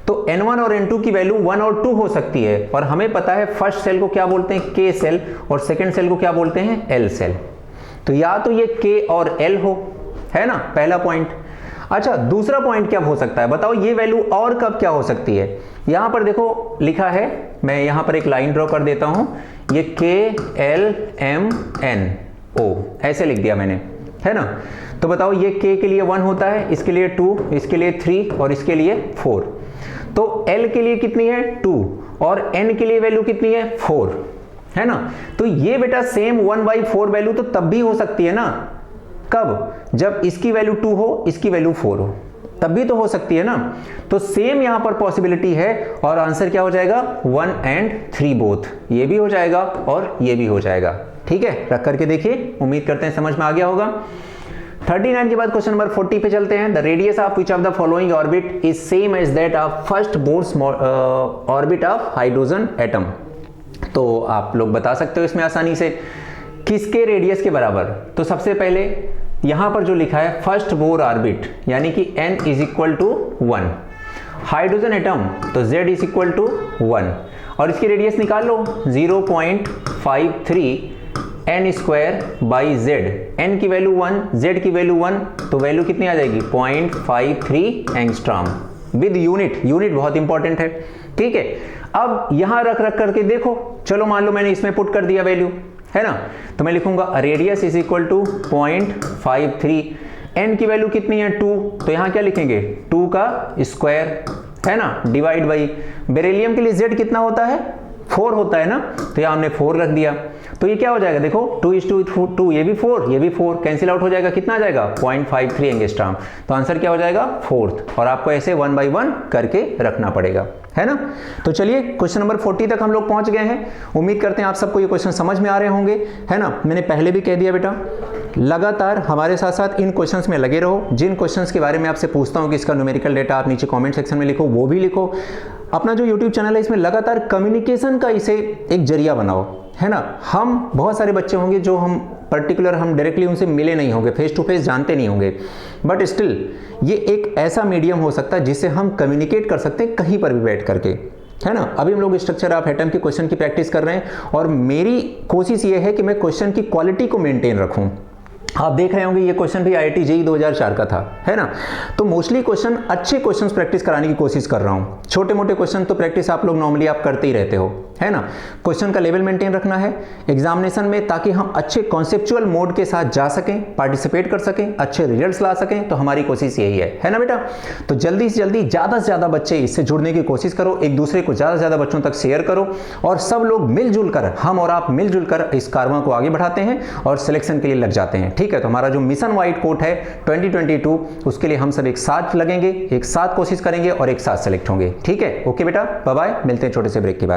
तो n1 और n2 की वैल्यू 1 और 2 हो सकती है, और हमें पता है फर्स्ट सेल को क्या बोलते हैं? K सेल, और सेकंड सेल को क्या बोलते हैं? L shell. तो या तो ये K और L हो, है ना, पहला पॉइंट। अच्छा, दूसरा पॉइंट क्या हो सकता है? बताओ ये वैल्यू और कब क्या हो सकती है? यहां पर देखो लिखा है, मैं यहां पर एक लाइन ड्रॉ कर देता हूं, ये KLMNO ऐसे लिख दिया मैंने, है ना। तो बताओ ये K के लिए 1 होता है, इसके लिए 2, इसके लिए 3 और इसके लिए 4। तो L के लिए कितनी है? 2, और N के लिए वैल्यू कितनी है? 4, है ना। तो ये बेटा सेम 1/4 वैल्यू तो तब भी हो सकती है ना। कब? जब इसकी वैल्यू 2 हो, इसकी वैल्यू 4 हो, तब भी तो हो सकती है ना। तो सेम यहां पर पॉसिबिलिटी है, और आंसर क्या हो जाएगा? 1 and 3 बोथ। ये भी हो जाएगा और ये भी हो जाएगा। ठीक है, रख करके देखिए, उम्मीद करते हैं समझ में आ गया होगा। 39 के बाद क्वेश्चन नंबर 40 पे चलते हैं। The radius of which of the following orbit is same as that of first Bohr's orbit of hydrogen atom. तो आप लोग बता सकते हो इसमें आसानी से किसके रेडियस के बराबर। तो सबसे पहले यहां पर जो लिखा है फर्स्ट बोर ऑर्बिट, यानी कि n is equal to 1, hydrogen atom तो z इज इक्वल टू 1, और इसकी रेडियस निकाल लो 0.53 n²/z। n की वैल्यू 1, z की वैल्यू 1, तो वैल्यू कितनी आ जाएगी? 0.53 एंगस्ट्रॉम विद यूनिट। यूनिट बहुत इंपॉर्टेंट है, ठीक है। अब यहां रख करके देखो, चलो मान लो मैंने इसमें पुट कर दिया वैल्यू, है ना। तो मैं लिखूंगा radius is equal to 0.53, n की वैल्यू कितनी है? 2, तो यहां क्या लिखेंगे? 2 का स्क्वायर, है ना, डिवाइड बाई बेरिलियम के लिए z कितना होता है? 4 होता है ना, तो यहां हमने 4 रख दिया। तो ये क्या हो जाएगा? देखो 2:2, ये भी 4, ये भी 4, कैंसिल आउट हो जाएगा। कितना आ जाएगा? 0.53 एंगस्ट्रॉम। तो आंसर क्या हो जाएगा? 4th। और आपको ऐसे 1 by 1 करके रखना पड़ेगा, है ना। तो चलिए क्वेश्चन नंबर 40 तक हम लोग पहुंच गए हैं। उम्मीद करते हैं आप सबको ये क्वेश्चन समझ में आ रहे होंगे, है ना। मैंने पहले भी कह दिया बेटा, लगातार हमारे साथ साथ इन क्वेश्चंस में लगे रहो। जिन क्वेश्चंस के बारे में आपसे पूछता हूं कि इसका न्यूमेरिकल डेटा, आप नीचे कमेंट सेक्शन में लिखो, वो भी लिखो। अपना जो यूट्यूब चैनल है इसमें लगातार कम्युनिकेशन का इसे एक जरिया बनाओ, है ना। हम बहुत सारे बच्चे होंगे जो हम पर्टिकुलर हम डायरेक्टली उनसे मिले नहीं होंगे, फेस टू फेस जानते नहीं होंगे, बट स्टिल ये एक ऐसा मीडियम हो सकता है जिससे हम कम्युनिकेट कर सकते हैं कहीं पर भी बैठ करके, है ना। अभी हम लोग स्ट्रक्चर ऑफ एटम के क्वेश्चन की प्रैक्टिस कर रहे हैं, और मेरी कोशिश ये है कि मैं क्वेश्चन की क्वालिटी को मेंटेन रखूं। आप देख रहे होंगे ये क्वेश्चन भी IIT JEE 2004 का था, है ना। तो मोस्टली क्वेश्चन, अच्छे क्वेश्चंस प्रैक्टिस कराने की कोशिश कर रहा हूं। छोटे मोटे क्वेश्चन तो प्रैक्टिस आप लोग नॉर्मली आप करते ही रहते हो, है ना। क्वेश्चन का लेवल मेंटेन रखना है एग्जामिनेशन में, ताकि हम अच्छे कॉन्सेप्चुअल मोड के साथ जा सकें, पार्टिसिपेट कर सकें, अच्छे रिजल्ट्स ला सकें। तो हमारी कोशिश यही है ना बेटा। तो जल्दी से जल्दी ज़्यादा से ज़्यादा बच्चे इससे जुड़ने की कोशिश करो, एक दूसरे को ज़्यादा से ज़्यादा बच्चों तक शेयर करो, और सब लोग मिलजुल कर, हम और आप मिलजुल कर इस कारवां को आगे बढ़ाते हैं और सिलेक्शन के लिए लग जाते हैं, ठीक है। तो हमारा जो मिशन व्हाइट कोट है 2022, उसके लिए हम सब एक साथ लगेंगे, एक साथ कोशिश करेंगे और एक साथ सेलेक्ट होंगे, ठीक है। ओके बेटा, बाय बाय, मिलते हैं छोटे से ब्रेक के बाद।